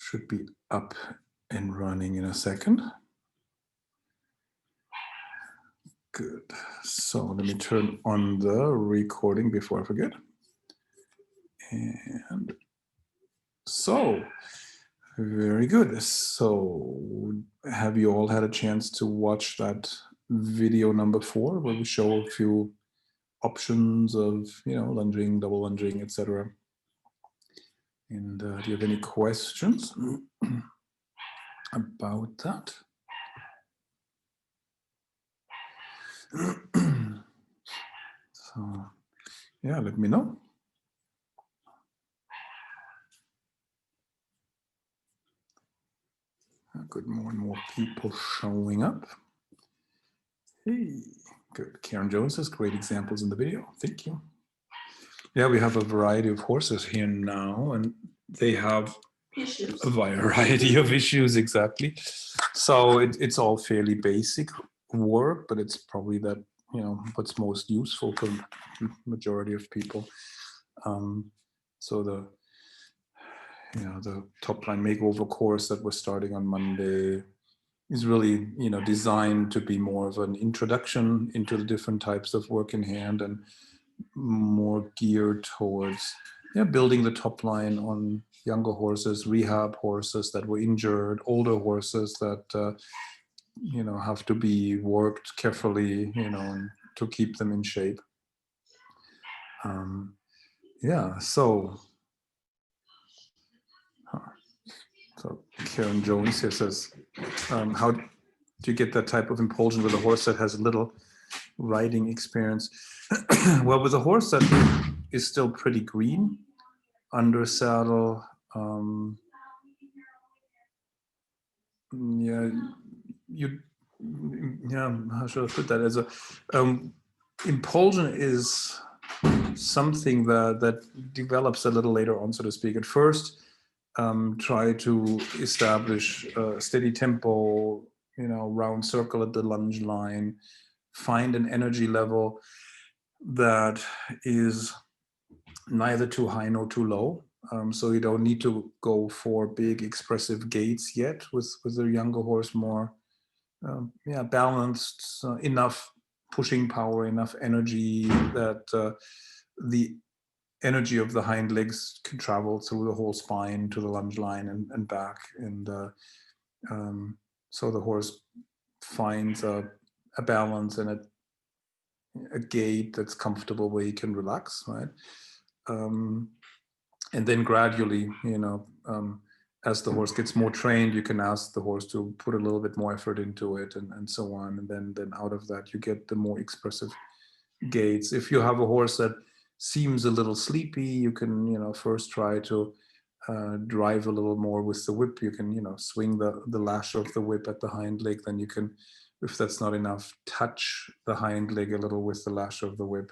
should be up and running in a second. Good. So let me turn on the recording before I forget. And so, very good. So have you all had a chance to watch that video number 4 where we show a few options of, lunging, double lunging, etc. And do you have any questions about that? So, yeah, let me know. Good, more and more people showing up. Hey, good. Karen Jones says great examples in the video. Thank you. Yeah, we have a variety of horses here now, and they have issues. a variety of issues, exactly. So it's all fairly basic work, but it's probably that, what's most useful for the majority of people. So the Topline Makeover course that we're starting on Monday is really, designed to be more of an introduction into the different types of work in hand and more geared towards building the top line on younger horses, rehab horses that were injured, older horses that have to be worked carefully, to keep them in shape. So Karen Jones here says, how do you get that type of impulsion with a horse that has little riding experience? Well, with a horse that is still pretty green, under saddle, how should I put that? As a impulsion is something that develops a little later on, so to speak. At first, try to establish a steady tempo, round circle at the lunge line, find an energy level that is neither too high nor too low. So you don't need to go for big expressive gaits yet with the younger horse, more balanced, enough pushing power, enough energy that the energy of the hind legs can travel through the whole spine to the lunge line and back. And so the horse finds a balance and a gait that's comfortable where he can relax, right? And then gradually, as the horse gets more trained, you can ask the horse to put a little bit more effort into it and so on. And then out of that, you get the more expressive gaits. If you have a horse that seems a little sleepy, you can, first try to drive a little more with the whip. You can, swing the lash of the whip at the hind leg. Then you can, if that's not enough, touch the hind leg a little with the lash of the whip.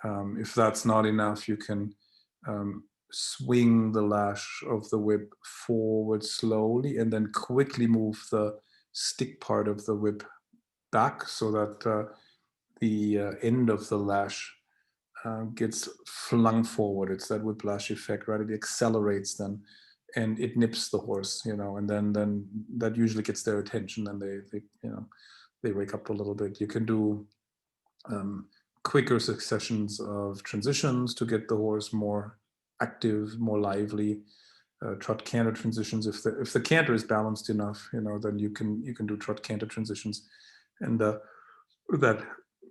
If that's not enough, you can swing the lash of the whip forward slowly and then quickly move the stick part of the whip back so that the end of the lash gets flung forward. It's that whiplash effect, right? It accelerates then and it nips the horse, and then that usually gets their attention and they wake up a little bit. You can do quicker successions of transitions to get the horse more active, more lively. Trot canter transitions. If the canter is balanced enough, then you can do trot canter transitions, and that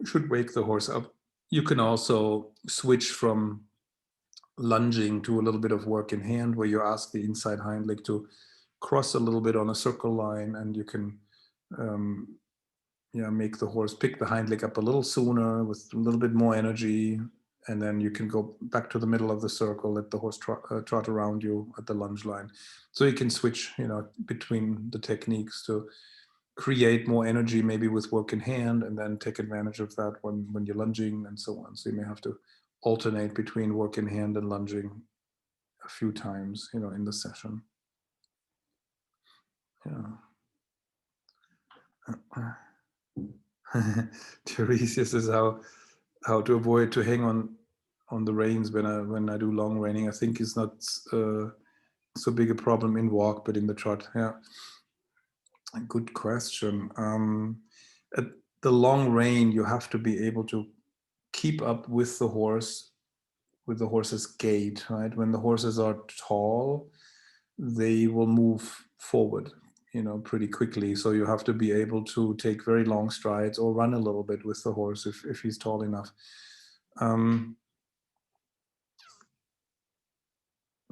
should wake the horse up. You can also switch from lunging to a little bit of work in hand, where you ask the inside hind leg to cross a little bit on a circle line, and you can make the horse pick the hind leg up a little sooner with a little bit more energy, and then you can go back to the middle of the circle, let the horse trot around you at the lunge line. So you can switch, between the techniques to create more energy, maybe with work in hand, and then take advantage of that when you're lunging and so on. So you may have to alternate between work in hand and lunging a few times, in the session. Teresa says how to avoid to hang on the reins when I do long reining. I think it's not so big a problem in walk, but in the trot, yeah. Good question. At the long rein, you have to be able to keep up with the horse, with the horse's gait, right? When the horses are tall, they will move forward, pretty quickly. So you have to be able to take very long strides or run a little bit with the horse if he's tall enough.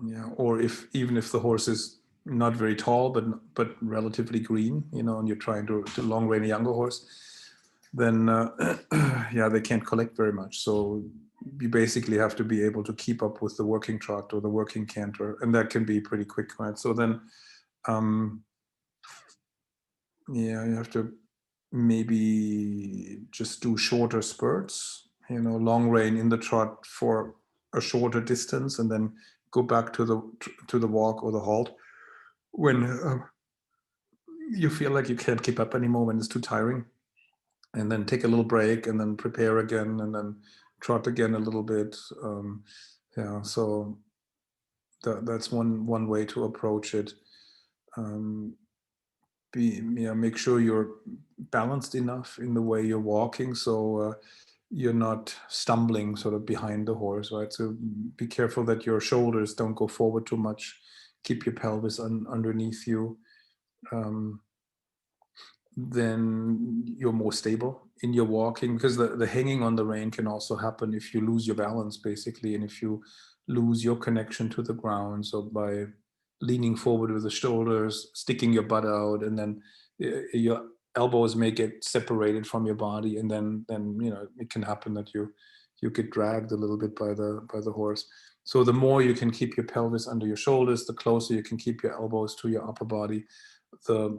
Yeah, or even if the horse is not very tall but relatively green, and you're trying to long rein a younger horse, then yeah, they can't collect very much. So you basically have to be able to keep up with the working trot or the working canter, and that can be pretty quick, right? So then yeah, you have to maybe just do shorter spurts, long rein in the trot for a shorter distance, and then go back to the walk or the halt when you feel like you can't keep up anymore, when it's too tiring, and then take a little break and then prepare again and then trot again a little bit. Yeah, so that's one way to approach it. Make sure you're balanced enough in the way you're walking, so you're not stumbling sort of behind the horse, right? So be careful that your shoulders don't go forward too much. Keep your pelvis underneath you. Then you're more stable in your walking, because the hanging on the rein can also happen if you lose your balance, basically, and if you lose your connection to the ground. So by leaning forward with the shoulders, sticking your butt out, and then your elbows may get separated from your body, and then it can happen that you get dragged a little bit by the horse. So the more you can keep your pelvis under your shoulders, the closer you can keep your elbows to your upper body, the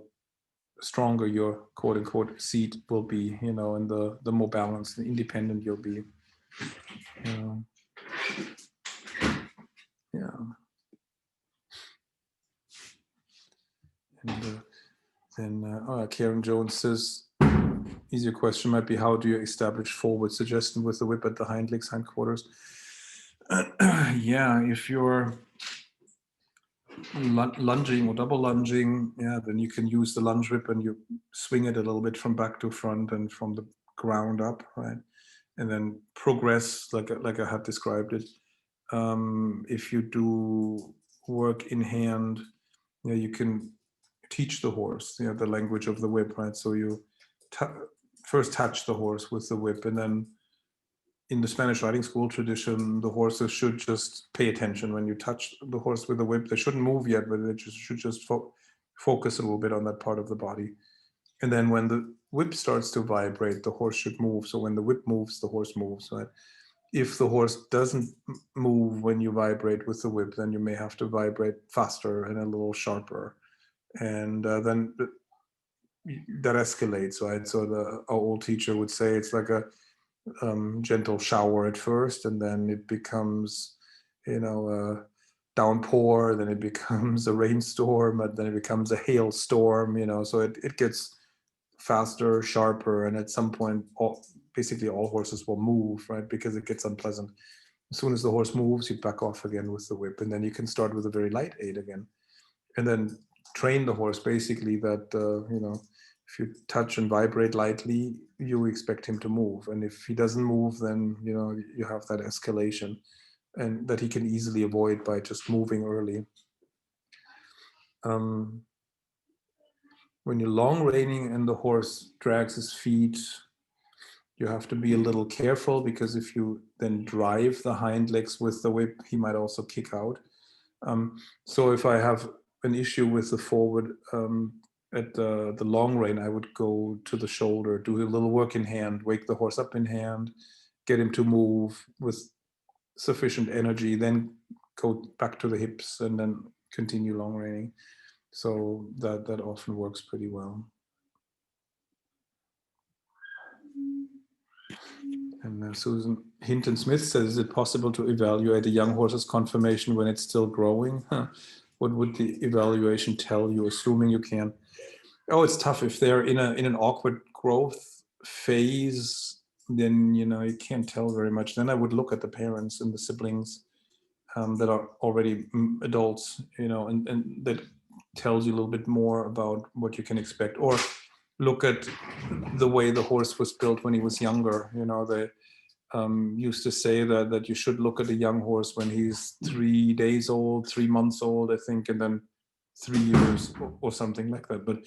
stronger your quote unquote seat will be, and the more balanced and independent you'll be. Yeah. And then Karen Jones says, easier question might be, how do you establish forward suggestion with the whip at the hind legs, hindquarters? Yeah, if you're lunging or double lunging, yeah, then you can use the lunge whip and you swing it a little bit from back to front and from the ground up, right? And then progress like I had described it. If you do work in hand, you can teach the horse, the language of the whip, right? So you first touch the horse with the whip, and then in the Spanish riding school tradition, the horses should just pay attention when you touch the horse with the whip. They shouldn't move yet, but they should just focus a little bit on that part of the body. And then when the whip starts to vibrate, the horse should move. So when the whip moves, the horse moves, right? If the horse doesn't move when you vibrate with the whip, then you may have to vibrate faster and a little sharper. And then that escalates, right? So our old teacher would say it's like a gentle shower at first, and then it becomes, a downpour, then it becomes a rainstorm, and then it becomes a hailstorm, so it gets faster, sharper, and at some point, basically all horses will move, right? Because it gets unpleasant. As soon as the horse moves, you back off again with the whip, and then you can start with a very light aid again, and then train the horse basically that if you touch and vibrate lightly, you expect him to move, and if he doesn't move, then you have that escalation, and that he can easily avoid by just moving early. When you're long reining and the horse drags his feet, you have to be a little careful, because if you then drive the hind legs with the whip, he might also kick out. So if I have an issue with the forward at the long rein, I would go to the shoulder, do a little work in hand, wake the horse up in hand, get him to move with sufficient energy, then go back to the hips and then continue long reining. So that often works pretty well. And Susan Hinton Smith says, is it possible to evaluate a young horse's conformation when it's still growing? What would the evaluation tell you, assuming you can? Oh, it's tough. If they're in an awkward growth phase, then you can't tell very much. Then I would look at the parents and the siblings. that are already adults, and that tells you a little bit more about what you can expect. Or look at the way the horse was built when he was younger. They used to say that you should look at a young horse when he's 3 days old, 3 months old, I think, and then 3 years or something like that. But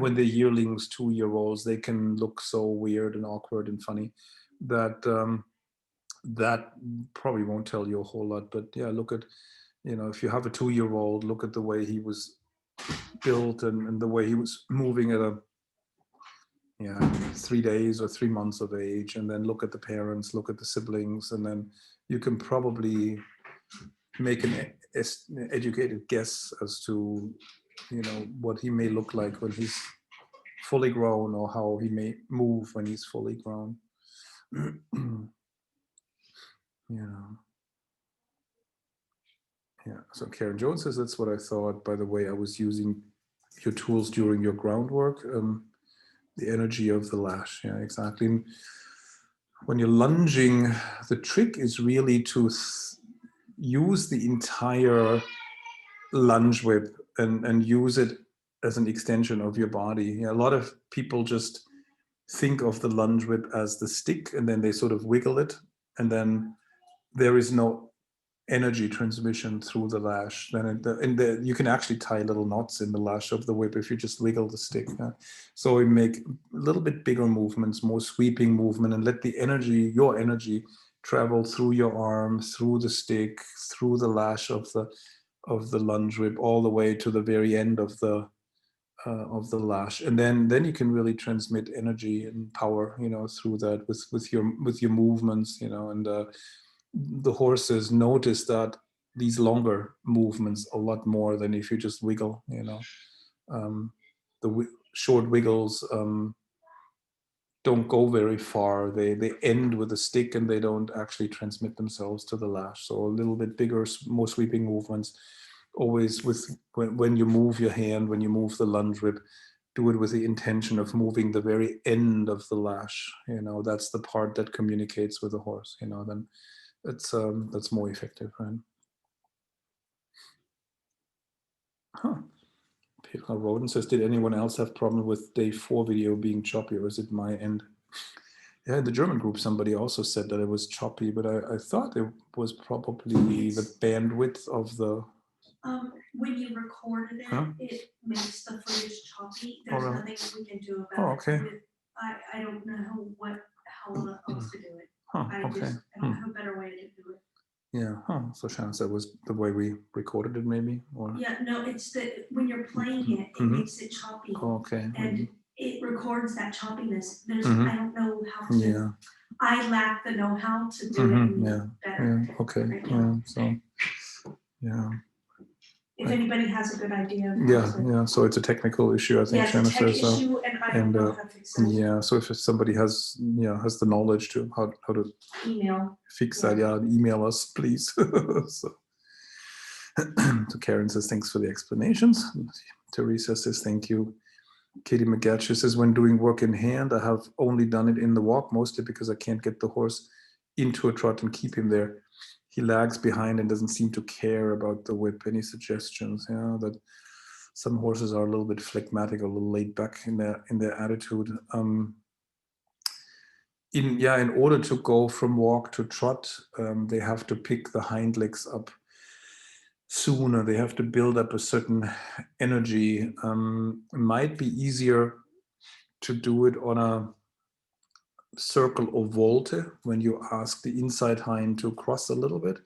when they're yearlings, 2-year-olds, they can look so weird and awkward and funny that that probably won't tell you a whole lot. But yeah, look at, if you have a 2-year-old, look at the way he was built and the way he was moving at a 3 days or 3 months of age, and then look at the parents, look at the siblings, and then you can probably make an educated guess as to what he may look like when he's fully grown, or how he may move when he's fully grown. So Karen Jones says, that's what I thought. By the way, I was using your tools during your groundwork. The energy of the lash. Yeah, exactly. And when you're lunging, the trick is really to use the entire lunge whip and use it as an extension of your body. A lot of people just think of the lunge whip as the stick, and then they sort of wiggle it, and then there is no energy transmission through the lash. Then you can actually tie little knots in the lash of the whip if you just wiggle the stick. So we make a little bit bigger movements, more sweeping movement, and let your energy travel through your arm, through the stick, through the lash of the lunge whip, all the way to the very end of the lash. And then you can really transmit energy and power, through that with your movements, and the horses notice that these longer movements a lot more than if you just wiggle. The short wiggles don't go very far. They end with a stick, and they don't actually transmit themselves to the lash. So a little bit bigger, more sweeping movements. Always when you move your hand, when you move the lunge whip, do it with the intention of moving the very end of the lash. That's the part that communicates with the horse. Then that's more effective, right? Peter Roden says, did anyone else have problem with day 4 video being choppy, or is it my end? Yeah, in the German group, somebody also said that it was choppy, but I thought it was probably the bandwidth of the... When you recorded it, it makes the footage choppy. There's nothing we can do about it. I don't know how else to do it. I don't have a better way to do it. Yeah, so Shannon said it was the way we recorded it, maybe? Or... Yeah, no, it's when you're playing it, it makes it choppy. Okay. And it records that choppiness. I don't know how to. Yeah. I lack the know-how to do it better. Yeah, okay. Right Yeah, now. so, yeah. If anybody has a good idea. Yeah, so it's a technical issue, I think. Yeah, it's a tech issue, and I don't know how to fix it. Yeah, so if somebody has the knowledge to how to fix that, email us, please. So Karen says, thanks for the explanations. Teresa says, thank you. Katie McGatch says, when doing work in hand, I have only done it in the walk, mostly because I can't get the horse into a trot and keep him there. He lags behind and doesn't seem to care about the whip. Any suggestions? That some horses are a little bit phlegmatic, a little laid back in their attitude. In order to go from walk to trot, they have to pick the hind legs up sooner. They have to build up a certain energy. It might be easier to do it on a circle or volte when you ask the inside hind to cross a little bit,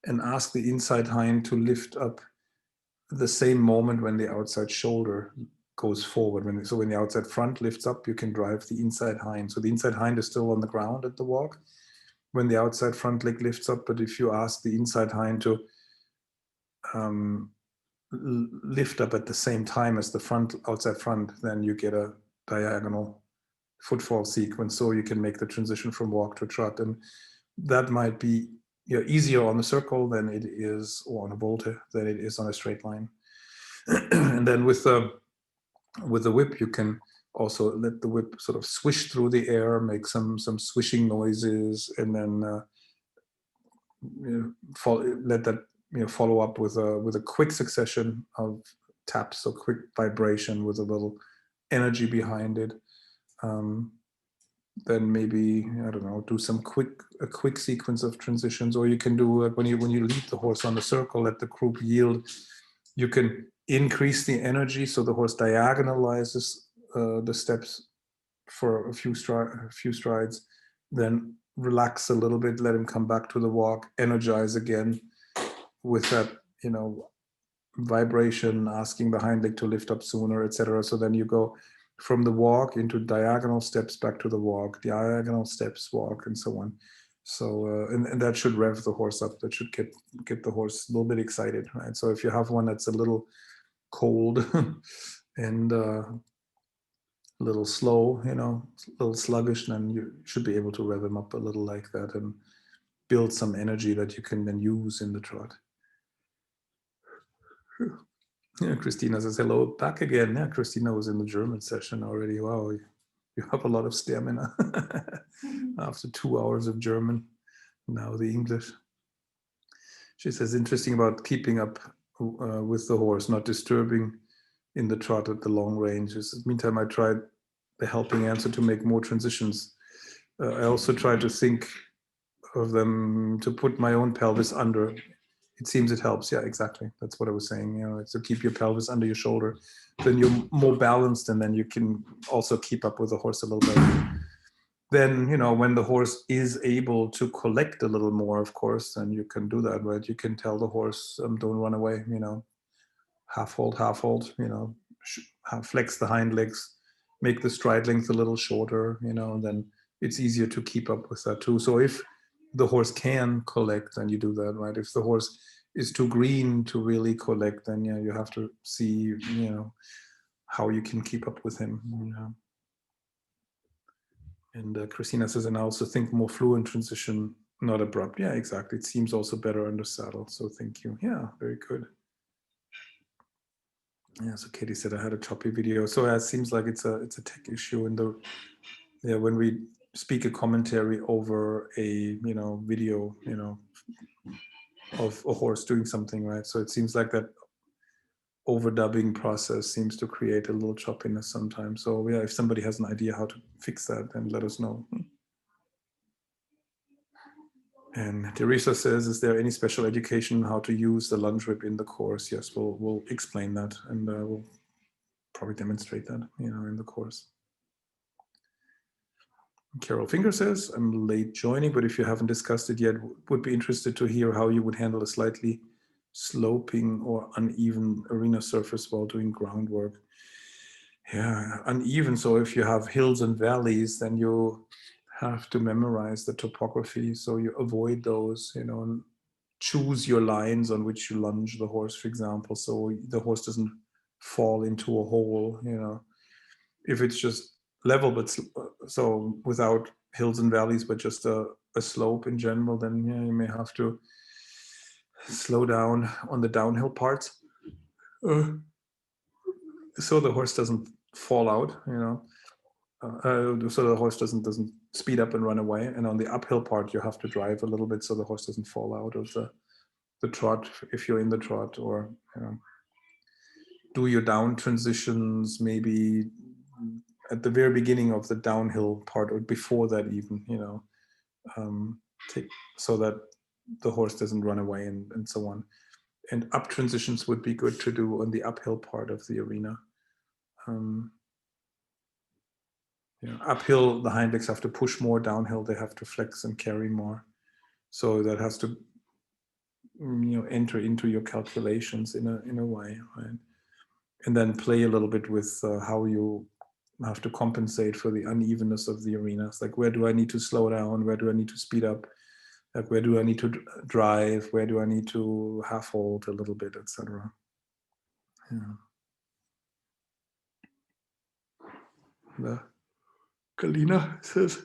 and ask the inside hind to lift up the same moment when the outside shoulder goes forward. When the outside front lifts up, you can drive the inside hind. So the inside hind is still on the ground at the walk when the outside front leg lifts up. But if you ask the inside hind to lift up at the same time as the outside front, then you get a diagonal footfall sequence, so you can make the transition from walk to trot. And that might be easier on the circle than it is, or on a volte than it is on a straight line. And then with the whip, you can also let the whip sort of swish through the air, make some swishing noises, and then let that follow up with a quick succession of taps, so quick vibration with a little energy behind it. Then maybe, I don't know, do a quick sequence of transitions, or you can do like when you lead the horse on the circle, let the croup yield. You can increase the energy so the horse diagonalizes the steps for a few strides, then relax a little bit, let him come back to the walk, energize again with that, vibration, asking the hind leg to lift up sooner, etc. So then you go from the walk into diagonal steps, back to the walk, diagonal steps, walk, and so on. So and that should rev the horse up. That should get the horse a little bit excited, right? So if you have one that's a little cold and a little slow, a little sluggish, then you should be able to rev him up a little like that and build some energy that you can then use in the trot. Yeah, Christina says, hello, back again. Yeah, Christina was in the German session already. Wow, you have a lot of stamina after 2 hours of German. Now the English. She says, interesting about keeping up with the horse, not disturbing in the trot at the long ranges. Meantime, I tried the helping answer to make more transitions. I also tried to think of them to put my own pelvis under. It seems it helps. Yeah, exactly. That's what I was saying. It's to keep your pelvis under your shoulder. Then you're more balanced, and then you can also keep up with the horse a little bit. Then, when the horse is able to collect a little more, of course, then you can do that, right? You can tell the horse, don't run away, half hold, flex the hind legs, make the stride length a little shorter, then it's easier to keep up with that too. So if the horse can collect, then you do that, right? If the horse is too green to really collect, then you have to see, how you can keep up with him. And Christina says, and I also think more fluent transition, not abrupt. Yeah, exactly. It seems also better under saddle. So thank you. Yeah, very good. Yeah, so Katie said I had a choppy video. So it seems like it's a tech issue in when we speak a commentary over a video of a horse doing something, right? So it seems like that overdubbing process seems to create a little choppiness sometimes. So yeah, if somebody has an idea how to fix that, then let us know. And Teresa says, is there any special education on how to use the lunge whip in the course? Yes, we'll explain that, and we'll probably demonstrate that, in the course. Carol Finger says, I'm late joining, but if you haven't discussed it yet, would be interested to hear how you would handle a slightly sloping or uneven arena surface while doing groundwork. Yeah, uneven. So if you have hills and valleys, then you have to memorize the topography. So you avoid those, and choose your lines on which you lunge the horse, for example, so the horse doesn't fall into a hole, If it's just level, but so without hills and valleys, but just a slope in general, then you may have to slow down on the downhill parts, so the horse doesn't fall out, so the horse doesn't speed up and run away. And on the uphill part, you have to drive a little bit so the horse doesn't fall out of the trot if you're in the trot, or do your down transitions maybe at the very beginning of the downhill part, or before that even, so that the horse doesn't run away, and so on. And up transitions would be good to do on the uphill part of the arena. Uphill, the hind legs have to push more. Downhill, they have to flex and carry more. So that has to, enter into your calculations in a way, right? And then play a little bit with how you have to compensate for the unevenness of the arenas. Like, where do I need to slow down? Where do I need to speed up? Like, where do I need to drive? Where do I need to half hold a little bit, etc. Yeah. Kalina says,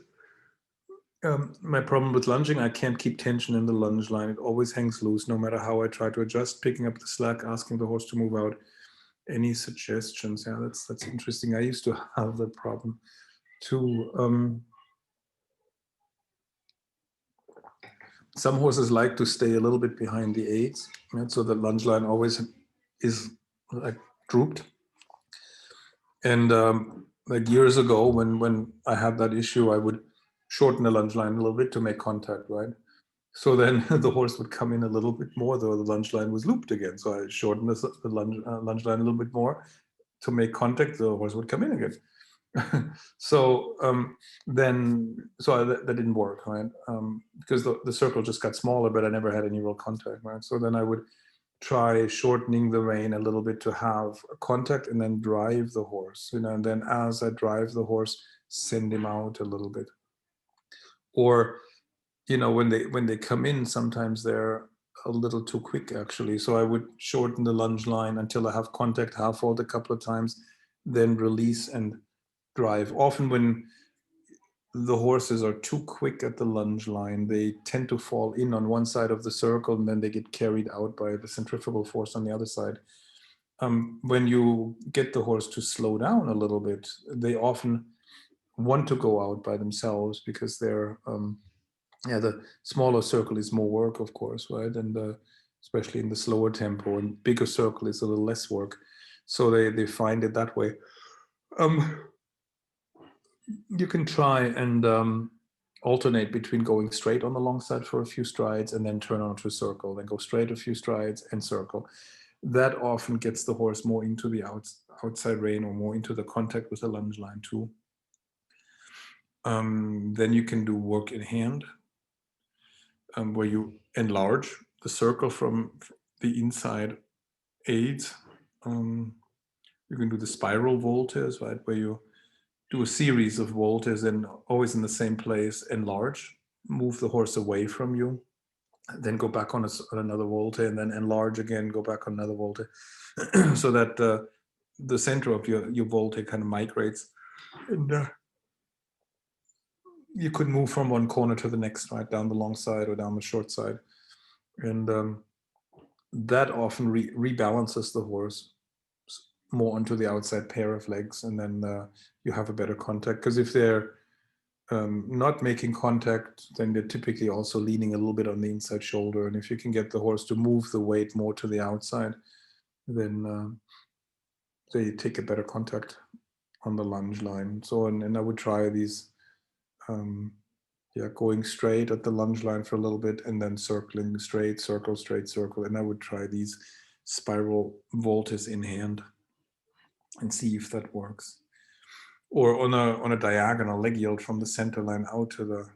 my problem with lunging, I can't keep tension in the lunge line. It always hangs loose no matter how I try to adjust, picking up the slack, asking the horse to move out. Any suggestions? Yeah, that's interesting. I used to have that problem too. Some horses like to stay a little bit behind the aids, right? So the lunge line always is like drooped. And like years ago, when I had that issue, I would shorten the lunge line a little bit to make contact, right? So then the horse would come in a little bit more, though the lunge line was looped again. So I shortened the lunge line a little bit more to make contact. The horse would come in again. So that didn't work, right? Because the circle just got smaller, but I never had any real contact, right? So then I would try shortening the rein a little bit to have contact and then drive the horse, and then as I drive the horse, send him out a little bit. Or, when they come in, sometimes they're a little too quick actually. So I would shorten the lunge line until I have contact, half hold a couple of times, then release and drive. Often when the horses are too quick at the lunge line, they tend to fall in on one side of the circle and then they get carried out by the centrifugal force on the other side. When you get the horse to slow down a little bit, they often want to go out by themselves because they're, the smaller circle is more work, of course, right? And especially in the slower tempo, and bigger circle is a little less work. So they find it that way. You can try and alternate between going straight on the long side for a few strides and then turn onto a circle, then go straight a few strides and circle. That often gets the horse more into the outside rein or more into the contact with the lunge line too. Then you can do work in hand, where you enlarge the circle from the inside aids. You can do the spiral voltes, right, where you do a series of voltes and always in the same place, enlarge, move the horse away from you, then go back on another volte, and then enlarge again, go back on another volte, so that the center of your volte kind of migrates. And you could move from one corner to the next, right, down the long side or down the short side. And that often rebalances the horse more onto the outside pair of legs, and then you have a better contact. Because if they're not making contact, then they're typically also leaning a little bit on the inside shoulder. And if you can get the horse to move the weight more to the outside, then they take a better contact on the lunge line. So, and I would try these, going straight at the lunge line for a little bit and then circling straight, circle, straight, circle. And I would try these spiral voltes in hand and see if that works. Or on a diagonal leg yield from the center line out to the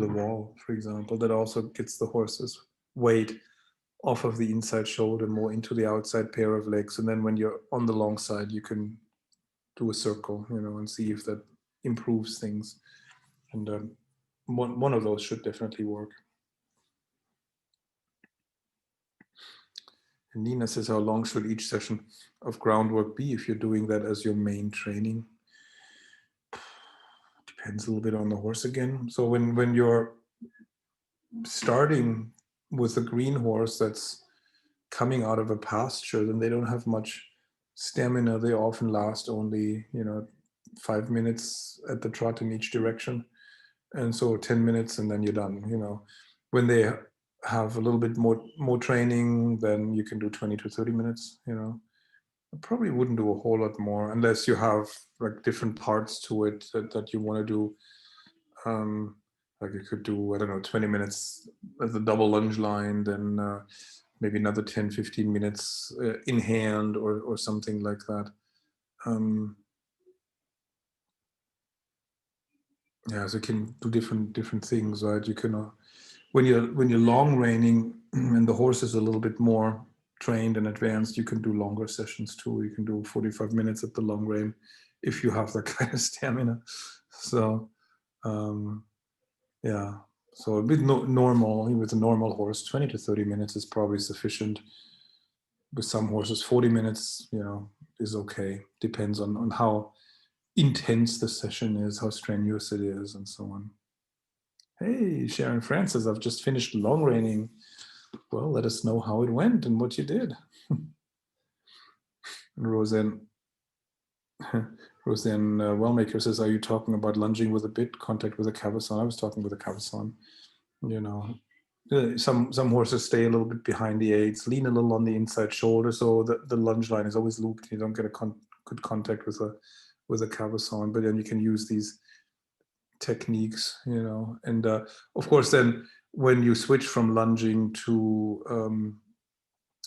wall, for example. That also gets the horse's weight off of the inside shoulder more into the outside pair of legs. And then when you're on the long side, you can do a circle, and see if that improves things. And one of those should definitely work. And Nina says, how long should each session of groundwork be if you're doing that as your main training? Depends a little bit on the horse again. So when you're starting with a green horse that's coming out of a pasture, then they don't have much stamina. They often last only 5 minutes at the trot in each direction, and so 10 minutes and then you're done. When they have a little bit more training, then you can do 20 to 30 minutes. I probably wouldn't do a whole lot more unless you have like different parts to it that you want to do. Like you could do, I don't know, 20 minutes at the double lunge line, then maybe another 10, 15 minutes in hand or something like that. So you can do different things, right? You can, when you're long reining and the horse is a little bit more trained and advanced, you can do longer sessions too. You can do 45 minutes at the long rein if you have that kind of stamina. So, so a bit normal, with a normal horse, 20 to 30 minutes is probably sufficient. With some horses, 40 minutes, is okay. Depends on how intense the session is, how strenuous it is, and so on. Hey, Sharon Francis, I've just finished long reining. Well, let us know how it went and what you did. And Roseanne Wellmaker says, are you talking about lunging with a bit, contact with a cavesson? I was talking with a cavesson, Some horses stay a little bit behind the aids, lean a little on the inside shoulder, so the lunge line is always looped. You don't get a good contact with a cavesson, but then you can use these techniques, and of course then when you switch from lunging to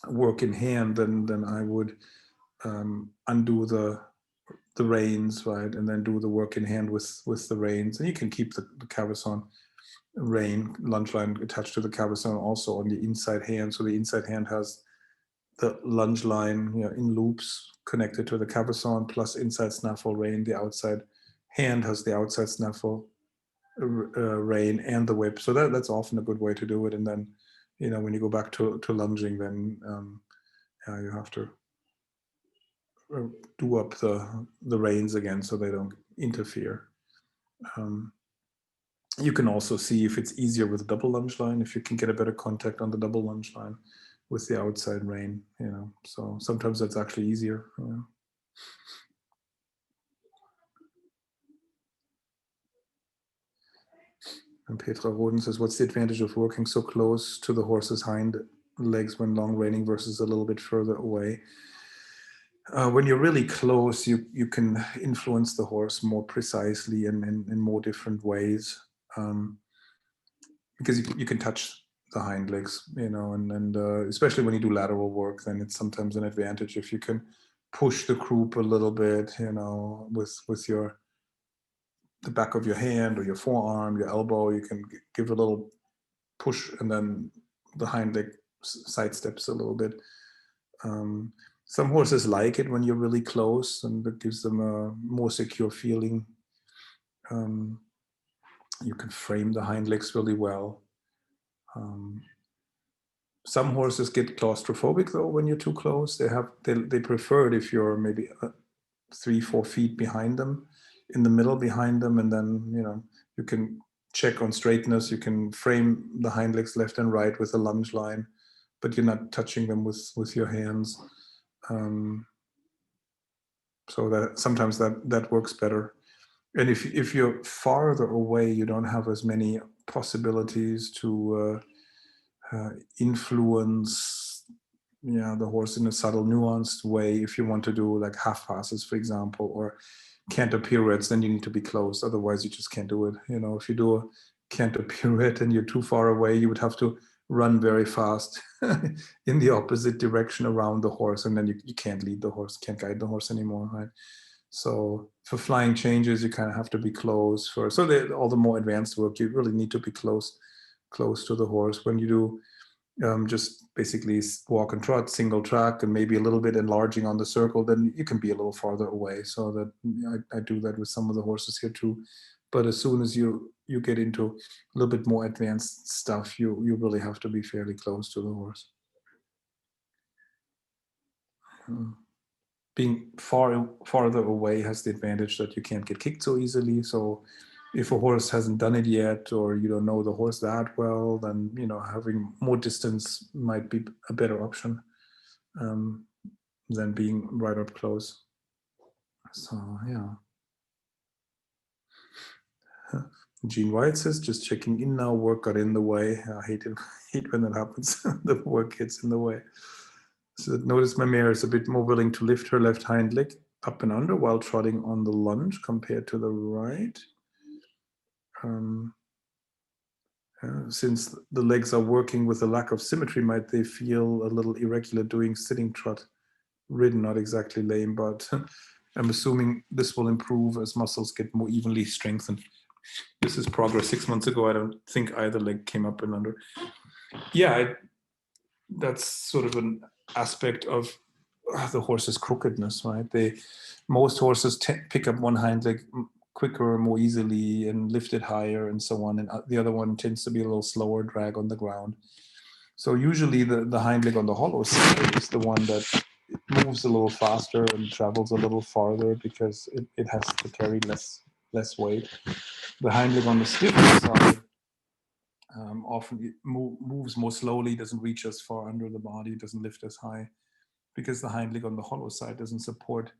work in hand, then I would undo the reins, right, and then do the work in hand with the reins, and you can keep the cavesson rein lunge line attached to the cavesson also on the inside hand. So the inside hand has the lunge line in loops connected to the cavesson plus inside snaffle rein. The outside hand has the outside snaffle rein and the whip. So that's often a good way to do it. And then, when you go back to lunging, then you have to do up the reins again so they don't interfere. You can also see if it's easier with a double lunge line, if you can get a better contact on the double lunge line with the outside rein, so sometimes that's actually easier. And Petra Roden says, what's the advantage of working so close to the horse's hind legs when long reining versus a little bit further away? When you're really close, you can influence the horse more precisely and in more different ways, because you can touch the hind legs, and especially when you do lateral work, then it's sometimes an advantage if you can push the croup a little bit, with the back of your hand or your forearm, your elbow. You can give a little push, and then the hind leg sidesteps a little bit. Some horses like it when you're really close, and that gives them a more secure feeling. You can frame the hind legs really well. Some horses get claustrophobic though when you're too close. They prefer it if you're maybe 3-4 feet behind them, in the middle behind them, and then you can check on straightness. You can frame the hind legs left and right with a lunge line, but you're not touching them with your hands. So that sometimes that works better. And if you're farther away, you don't have as many possibilities to influence the horse in a subtle, nuanced way. If you want to do like half passes, for example, or canter pirouettes, then you need to be close. Otherwise, you just can't do it. If you do a canter pirouette and you're too far away, you would have to run very fast in the opposite direction around the horse, and then you can't lead the horse, can't guide the horse anymore, right? So for flying changes, you kind of have to be close. So all the more advanced work, you really need to be close to the horse. When you do just basically walk and trot, single track, and maybe a little bit enlarging on the circle, then you can be a little farther away. So that I do that with some of the horses here too. But as soon as you get into a little bit more advanced stuff, you really have to be fairly close to the horse. Being farther away has the advantage that you can't get kicked so easily. So if a horse hasn't done it yet, or you don't know the horse that well, then having more distance might be a better option than being right up close. So yeah. Gene White says, just checking in now, work got in the way. I hate when that happens. The work gets in the way. So notice my mare is a bit more willing to lift her left hind leg up and under while trotting on the lunge compared to the right. Since the legs are working with a lack of symmetry, might they feel a little irregular doing sitting trot ridden? Not exactly lame, but I'm assuming this will improve as muscles get more evenly strengthened. This is progress. 6 months ago, I don't think either leg came up and under. Yeah, that's sort of an aspect of the horse's crookedness, right? Most horses pick up one hind leg quicker, more easily, and lift it higher, and so on. And the other one tends to be a little slower drag on the ground. So usually the hind leg on the hollow side is the one that moves a little faster and travels a little farther because it has to carry less weight. The hind leg on the stiff side often moves more slowly, doesn't reach as far under the body, doesn't lift as high, because the hind leg on the hollow side doesn't support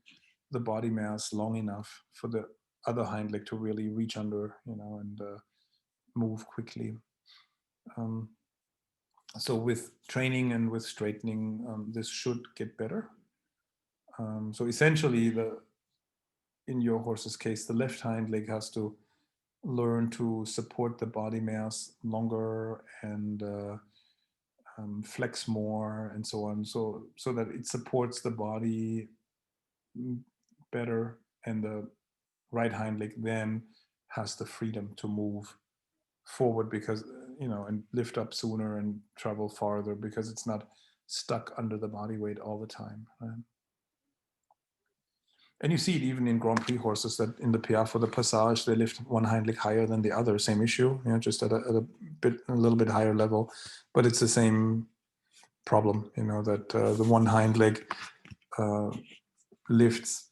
the body mass long enough for the other hind leg to really reach under, and move quickly. So with training and with straightening, this should get better. So essentially, in your horse's case, the left hind leg has to learn to support the body mass longer and flex more and so on, so that it supports the body better, and the right hind leg then has the freedom to move forward, because and lift up sooner and travel farther, because it's not stuck under the body weight all the time, right? And you see it even in Grand Prix horses, that in the Piaffe or the Passage, they lift one hind leg higher than the other. Same issue, just at a little bit higher level, but it's the same problem, that the one hind leg lifts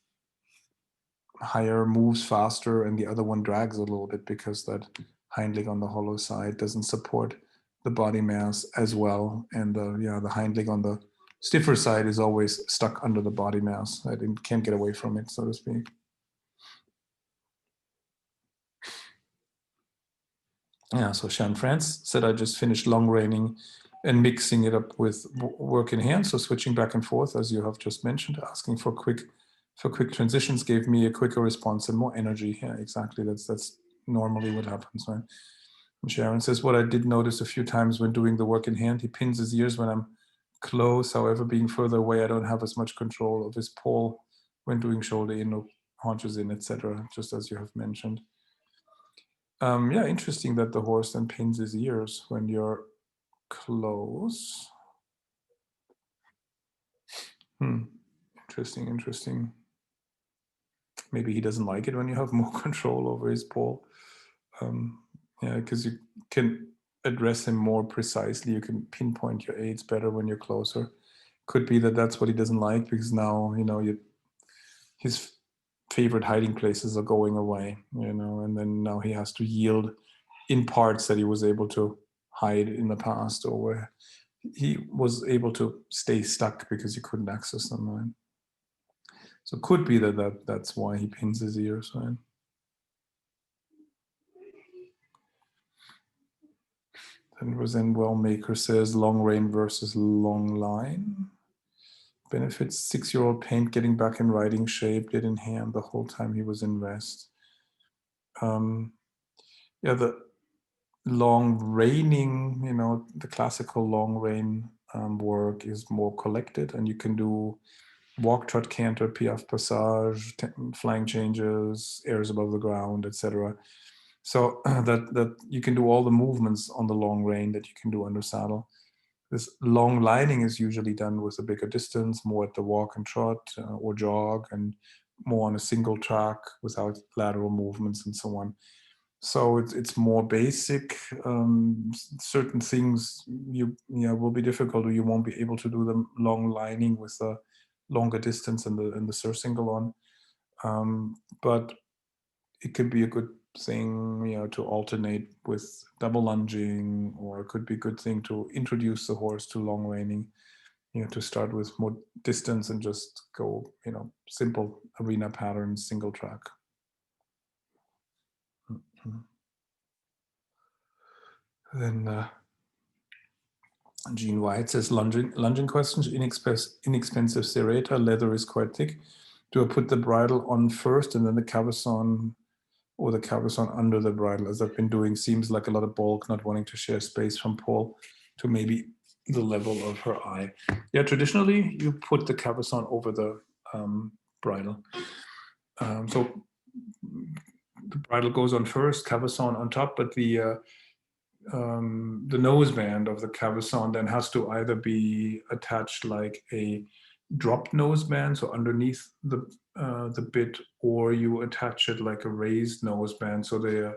higher, moves faster, and the other one drags a little bit, because that hind leg on the hollow side doesn't support the body mass as well, and the hind leg on the stiffer side is always stuck under the body mass. It can't get away from it, so to speak. Yeah, so Sean France said, I just finished long reining and mixing it up with work in hand, so switching back and forth, as you have just mentioned, asking for quick transitions gave me a quicker response and more energy. Yeah, exactly. That's normally what happens, right? And Sharon says, what I did notice a few times when doing the work in hand, he pins his ears when I'm close. However, being further away, I don't have as much control of his paw when doing shoulder in or haunches in, etc., just as you have mentioned. Yeah, interesting that the horse then pins his ears when you're close. Interesting. Maybe he doesn't like it when you have more control over his paw. Yeah, because you can address him more precisely. You can pinpoint your aids better when you're closer. Could be that that's what he doesn't like, because now, his favorite hiding places are going away, and then now he has to yield in parts that he was able to hide in the past, or where he was able to stay stuck because he couldn't access them, right? So it could be that's why he pins his ears, right? Then Rosenwell Maker says long rein versus long line. Benefits 6-year-old paint getting back in riding shape, did in hand the whole time he was in rest. Yeah, the long reining, the classical long rein work is more collected, and you can do walk, trot, canter, piaffe, passage, flying changes, airs above the ground, etc. So that you can do all the movements on the long rein that you can do under saddle. This long lining is usually done with a bigger distance, more at the walk and trot or jog, and more on a single track without lateral movements and so on. So it's more basic. Certain things will be difficult, or you won't be able to do the long lining with a longer distance and the surcingle on. But it could be a good thing, to alternate with double lunging, or it could be a good thing to introduce the horse to long reining, to start with more distance and just go, simple arena patterns, single track. Mm-hmm. Then Gene White says, lunging questions, inexpensive serrator, leather is quite thick. Do I put the bridle on first and then the cabochon, or the cabochon under the bridle, as I've been doing? Seems like a lot of bulk, not wanting to share space from Paul to maybe the level of her eye. Yeah, traditionally you put the cabochon over the bridle. So the bridle goes on first, cabochon on top, but the noseband of the cabochon then has to either be attached like a dropped noseband, so underneath the bit, or you attach it like a raised noseband, so the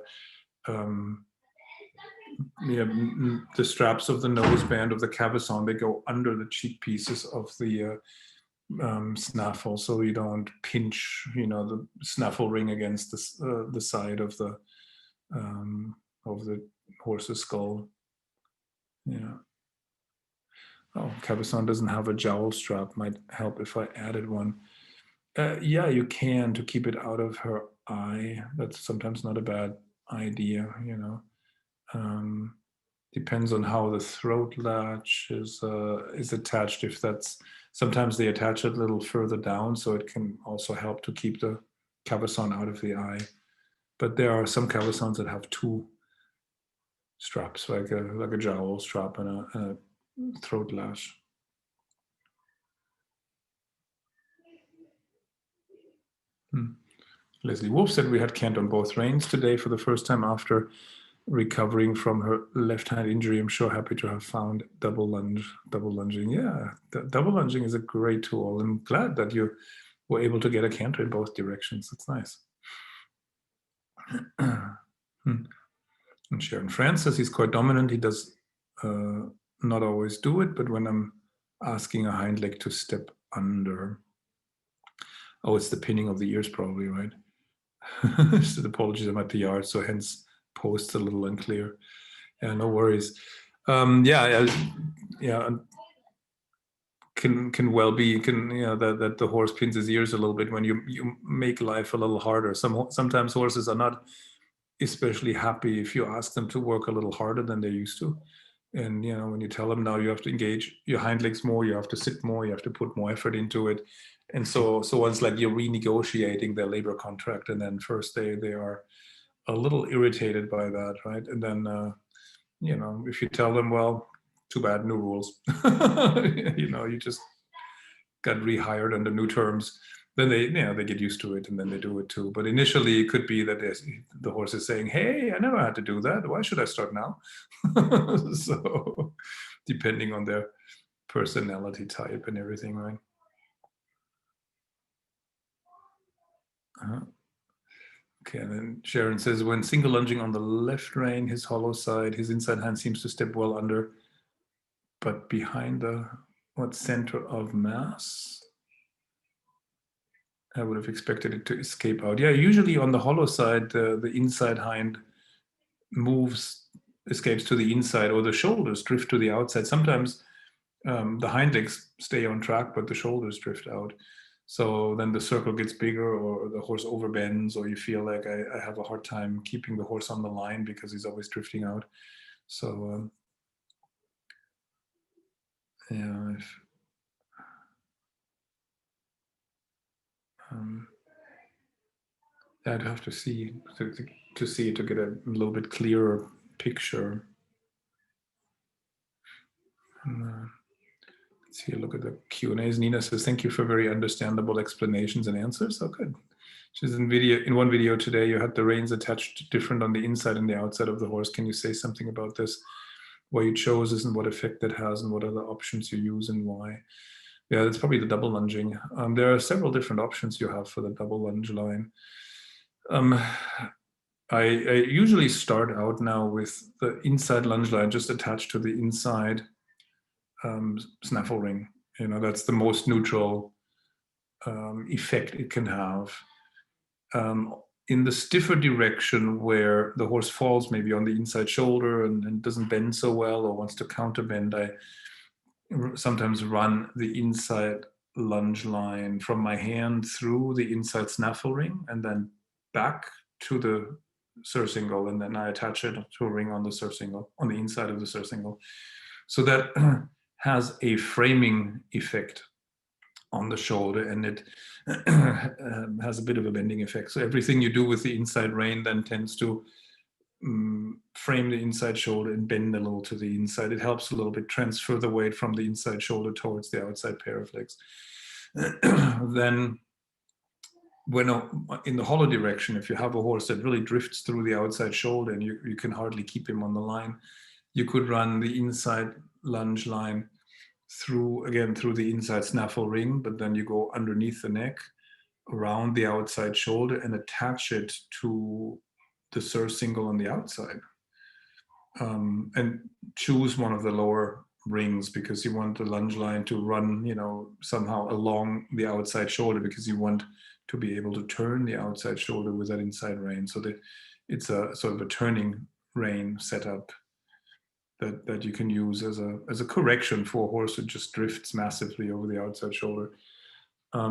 straps of the noseband of the cabochon, they go under the cheek pieces of the snaffle, so you don't pinch, the snaffle ring against the side of the horse's skull. Yeah. Oh, cabochon doesn't have a jowl strap. Might help if I added one. Yeah, you can, to keep it out of her eye. That's sometimes not a bad idea, Depends on how the throat latch is attached. If that's, sometimes they attach it a little further down, so it can also help to keep the cavesson out of the eye. But there are some cavessons that have two straps, like a jowl strap and a throat lash. Leslie Wolf said we had Kent on both reins today for the first time after recovering from her left hand injury. I'm sure happy to have found double lunging. Yeah, double lunging is a great tool. I'm glad that you were able to get a canter in both directions. That's nice. And Sharon France says he's quite dominant. He does not always do it, but when I'm asking a hind leg to step under. Oh, it's the pinning of the ears probably, right? So apologies, I'm at the yard, so hence posts a little unclear. Yeah, no worries. Yeah, can well be that the horse pins his ears a little bit when you make life a little harder. Sometimes horses are not especially happy if you ask them to work a little harder than they used to. And when you tell them now you have to engage your hind legs more, you have to sit more, you have to put more effort into it. And so it's like you're renegotiating their labor contract, and then first they are a little irritated by that, right? And then if you tell them, well, too bad, new rules. You just got rehired under new terms. Then they get used to it, and then they do it too. But initially, it could be that the horse is saying, "Hey, I never had to do that. Why should I start now?" So, depending on their personality type and everything, right? Okay, and then Sharon says, when single lunging on the left rein, his hollow side, his inside hand seems to step well under, but behind the center of mass? I would have expected it to escape out. Yeah, usually on the hollow side, the inside hind escapes to the inside, or the shoulders drift to the outside. Sometimes the hind legs stay on track, but the shoulders drift out. So then the circle gets bigger, or the horse overbends, or you feel like I have a hard time keeping the horse on the line because he's always drifting out. So yeah, I'd have to see to get a little bit clearer picture. Let's see, look at the Q&As. Nina says, thank you for very understandable explanations and answers. Oh, good. She's in one video today, you had the reins attached different on the inside and the outside of the horse. Can you say something about this? Why you chose this and what effect that has, and what other options you use and why? Yeah, that's probably the double lunging. There are several different options you have for the double lunge line. I usually start out now with the inside lunge line just attached to the inside snaffle ring. That's the most neutral effect it can have. In the stiffer direction, where the horse falls maybe on the inside shoulder and doesn't bend so well, or wants to counter bend, I sometimes run the inside lunge line from my hand through the inside snaffle ring and then back to the surcingle, and then I attach it to a ring on the surcingle, on the inside of the surcingle. So that has a framing effect on the shoulder, and it has a bit of a bending effect. So everything you do with the inside rein then tends to frame the inside shoulder and bend a little to the inside. It helps a little bit transfer the weight from the inside shoulder towards the outside pair of legs. Then when in the hollow direction, if you have a horse that really drifts through the outside shoulder and you can hardly keep him on the line, you could run the inside lunge line through the inside snaffle ring, but then you go underneath the neck, around the outside shoulder, and attach it to the surcingle on the outside. And choose one of the lower rings, because you want the lunge line to run, somehow along the outside shoulder, because you want to be able to turn the outside shoulder with that inside rein, so that it's a sort of a turning rein setup that you can use as a correction for a horse that just drifts massively over the outside shoulder. A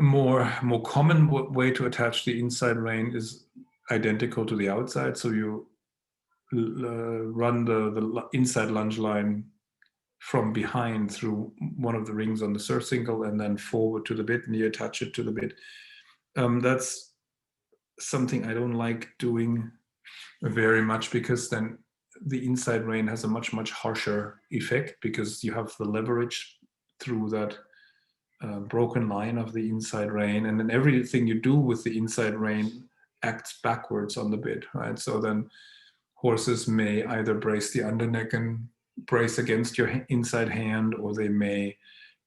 more common way to attach the inside rein is identical to the outside. So you run the inside lunge line from behind through one of the rings on the surcingle and then forward to the bit, and you attach it to the bit. That's something I don't like doing very much, because then the inside rein has a much harsher effect, because you have the leverage through that broken line of the inside rein, and then everything you do with the inside rein acts backwards on the bit, right? So then horses may either brace the underneck and brace against your inside hand, or they may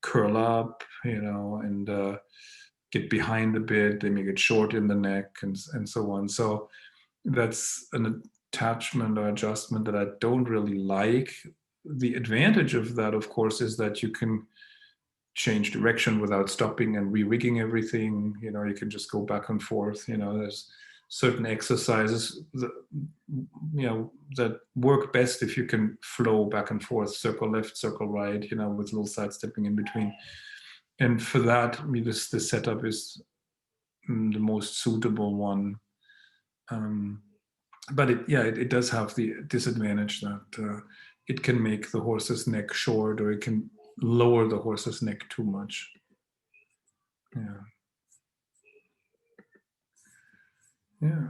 curl up, and get behind a bit. They may get short in the neck and so on. So that's an attachment or adjustment that I don't really like. The advantage of that, of course, is that you can change direction without stopping and re-rigging everything. You can just go back and forth. There's certain exercises that work best if you can flow back and forth, circle left, circle right, with little sidestepping in between. And for that, this setup is the most suitable one. But it does have the disadvantage that it can make the horse's neck short, or it can lower the horse's neck too much. Yeah.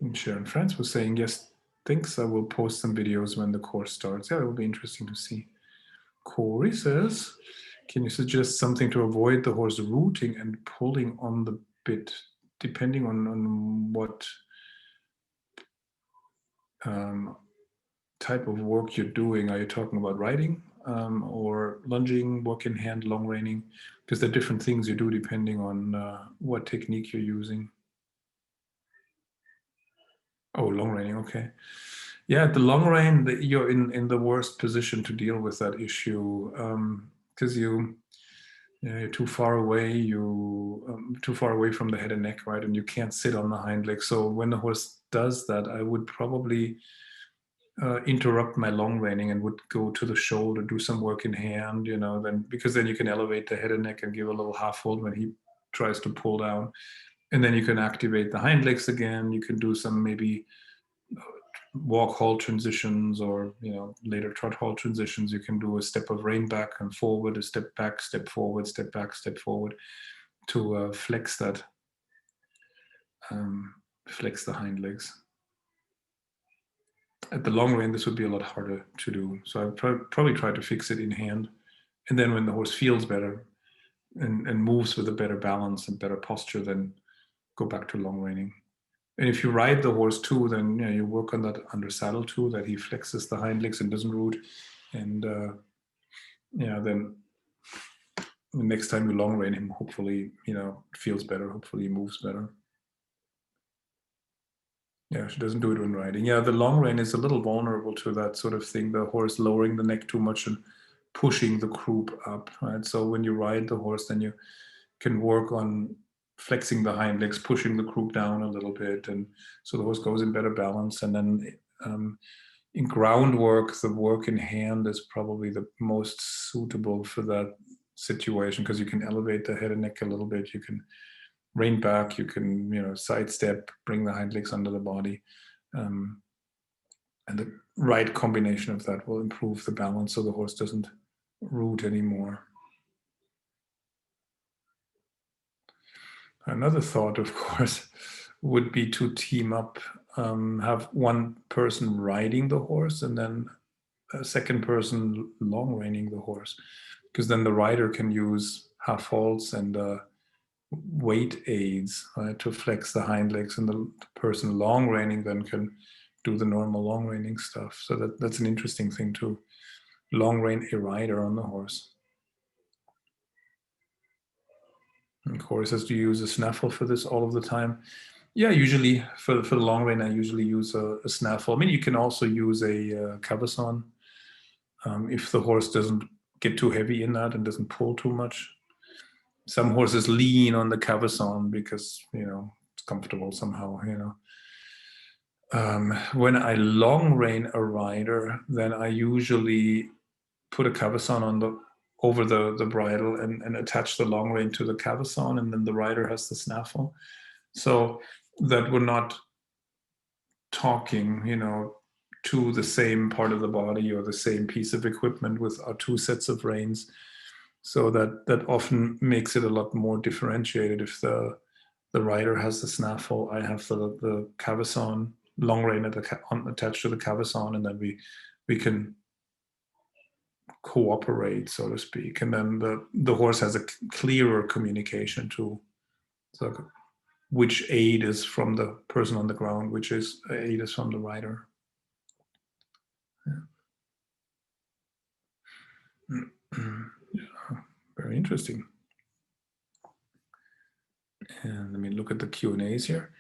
And Sharon France was saying, yes, thanks, I will post some videos when the course starts. Yeah, it will be interesting to see. Corey says, can you suggest something to avoid the horse rooting and pulling on the bit, depending on what type of work you're doing? Are you talking about riding or lunging, work in hand, long reining? Because there are different things you do depending on what technique you're using. Oh, long reining, okay. Yeah, the long rein, you're in the worst position to deal with that issue, because you're too far away. Too far away from the head and neck, right? And you can't sit on the hind leg. So when the horse does that, I would probably interrupt my long reining and would go to the shoulder, do some work in hand, because then you can elevate the head and neck and give a little half hold when he tries to pull down, and then you can activate the hind legs again. You can do some maybe walk halt transitions, or later trot halt transitions. You can do a step of rein back and forward, a step back, step forward, step back, step forward, to flex that, flex the hind legs. At the long rein, this would be a lot harder to do. So I'd probably try to fix it in hand, and then when the horse feels better and moves with a better balance and better posture, then go back to long reining. And if you ride the horse too, then you work on that under saddle too, that he flexes the hind legs and doesn't root. And then the next time you long rein him, hopefully, feels better. Hopefully he moves better. Yeah, she doesn't do it when riding. Yeah, the long rein is a little vulnerable to that sort of thing. The horse lowering the neck too much and pushing the croup up, right? So when you ride the horse, then you can work on flexing the hind legs, pushing the croup down a little bit, and so the horse goes in better balance. And then in groundwork, the work in hand is probably the most suitable for that situation, because you can elevate the head and neck a little bit. You can rein back, you can sidestep, bring the hind legs under the body, and the right combination of that will improve the balance so the horse doesn't root anymore. Another thought, of course, would be to team up, have one person riding the horse and then a second person long reining the horse, because then the rider can use half halts and weight aids, right, to flex the hind legs, and the person long reining then can do the normal long reining stuff. So that's an interesting thing, to long rein a rider on the horse. And Corey says, do you use a snaffle for this all of the time? Yeah, usually for the long rein, I usually use a snaffle. I mean, you can also use a cavesson if the horse doesn't get too heavy in that and doesn't pull too much. Some horses lean on the cavesson because it's comfortable somehow. When I long rein a rider, then I usually put a cavesson on over the bridle and attach the long rein to the cavesson, and then the rider has the snaffle. So that were not talking, to the same part of the body or the same piece of equipment with our two sets of reins. So that often makes it a lot more differentiated. If the rider has the snaffle, I have the cavesson, long rein attached to the cavesson, and then we can cooperate, so to speak. And then the horse has a clearer communication to which aid is from the person on the ground, which aid is from the rider. Yeah. Very interesting. And let me look at the Q&As here.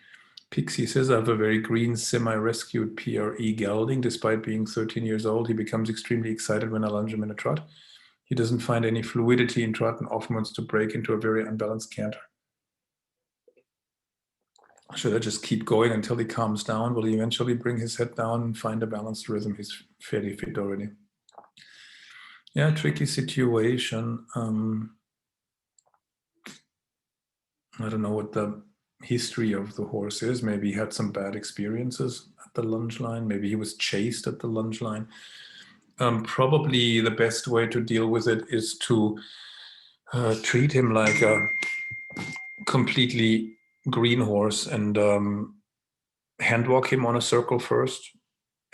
Pixie says, I have a very green semi-rescued PRE gelding. Despite being 13 years old, he becomes extremely excited when I lunge him in a trot. He doesn't find any fluidity in trot and often wants to break into a very unbalanced canter. Should I just keep going until he calms down? Will he eventually bring his head down and find a balanced rhythm? He's fairly fit already. Yeah, tricky situation. I don't know what the history of the horse is. Maybe he had some bad experiences at the lunge line. Maybe he was chased at the lunge line. Probably the best way to deal with it is to treat him like a completely green horse and hand walk him on a circle first.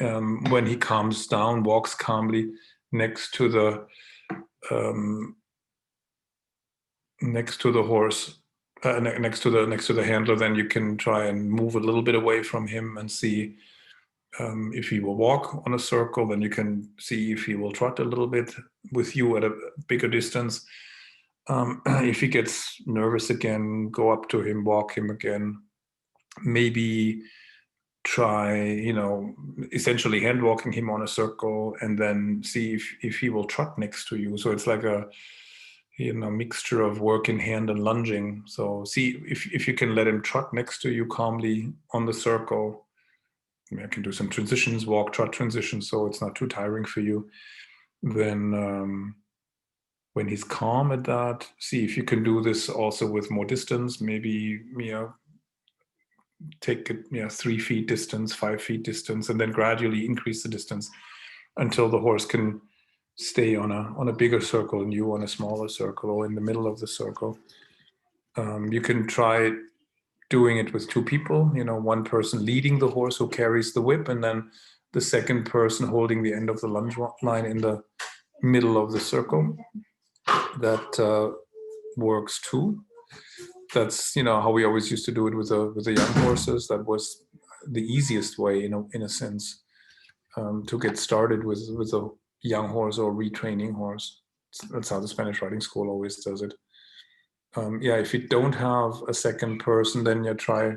When he calms down, walks calmly next to the horse. Next to the handler, then you can try and move a little bit away from him and see if he will walk on a circle. Then you can see if he will trot a little bit with you at a bigger distance. If he gets nervous again, go up to him, walk him again. Maybe try, essentially hand walking him on a circle, and then see if he will trot next to you. So it's like a mixture of work in hand and lunging. So see if you can let him trot next to you calmly on the circle. I can do some transitions, walk, trot transitions, so it's not too tiring for you. Then when he's calm at that, see if you can do this also with more distance. Maybe take it 3 feet distance, 5 feet distance, and then gradually increase the distance until the horse can stay on a bigger circle and you on a smaller circle or in the middle of the circle. You can try doing it with two people, one person leading the horse who carries the whip, and then the second person holding the end of the lunge line in the middle of the circle. That works too. That's how we always used to do it with the young horses. That was the easiest way, in a sense, to get started with a young horse or retraining horse. That's how the Spanish riding school always does it. If you don't have a second person, then you try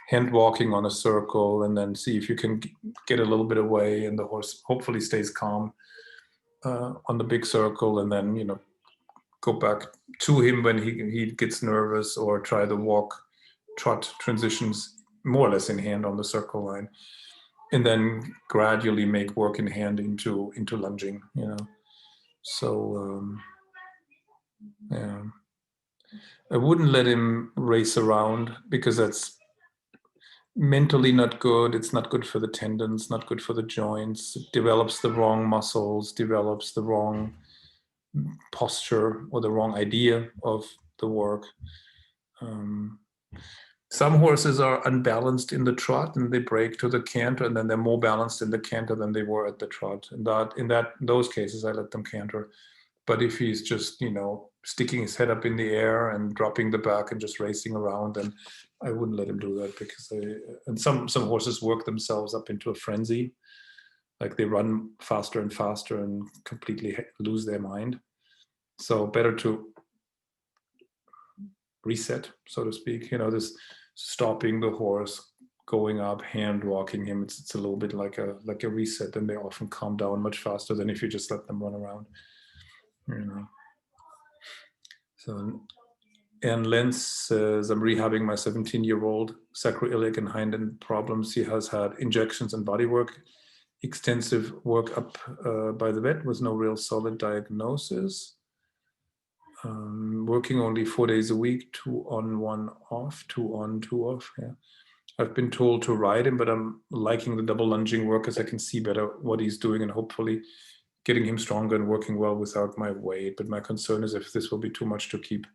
hand walking on a circle and then see if you can get a little bit away, and the horse hopefully stays calm on the big circle, and then go back to him when he gets nervous, or try the walk trot transitions more or less in hand on the circle line, and then gradually make work in hand into lunging. So I wouldn't let him race around, because that's mentally not good. It's not good for the tendons, not good for the joints. It develops the wrong muscles, develops the wrong posture or the wrong idea of the work. Some horses are unbalanced in the trot and they break to the canter, and then they're more balanced in the canter than they were at the trot. And in those cases, I let them canter. But if he's just, sticking his head up in the air and dropping the back and just racing around, then I wouldn't let him do that, because and some horses work themselves up into a frenzy. Like they run faster and faster and completely lose their mind. So better to reset, so to speak. This stopping the horse, going up, hand walking him. It's a little bit like a reset, and they often calm down much faster than if you just let them run around. So, and Lenz says, I'm rehabbing my 17-year-old sacroiliac and hind end problems. He has had injections and body work, extensive work up by the vet with no real solid diagnosis. Working only 4 days a week, 2 on, 1 off, 2 on, 2 off. Yeah. I've been told to ride him, but I'm liking the double lunging work as I can see better what he's doing and hopefully getting him stronger and working well without my weight. But my concern is if this will be too much to keep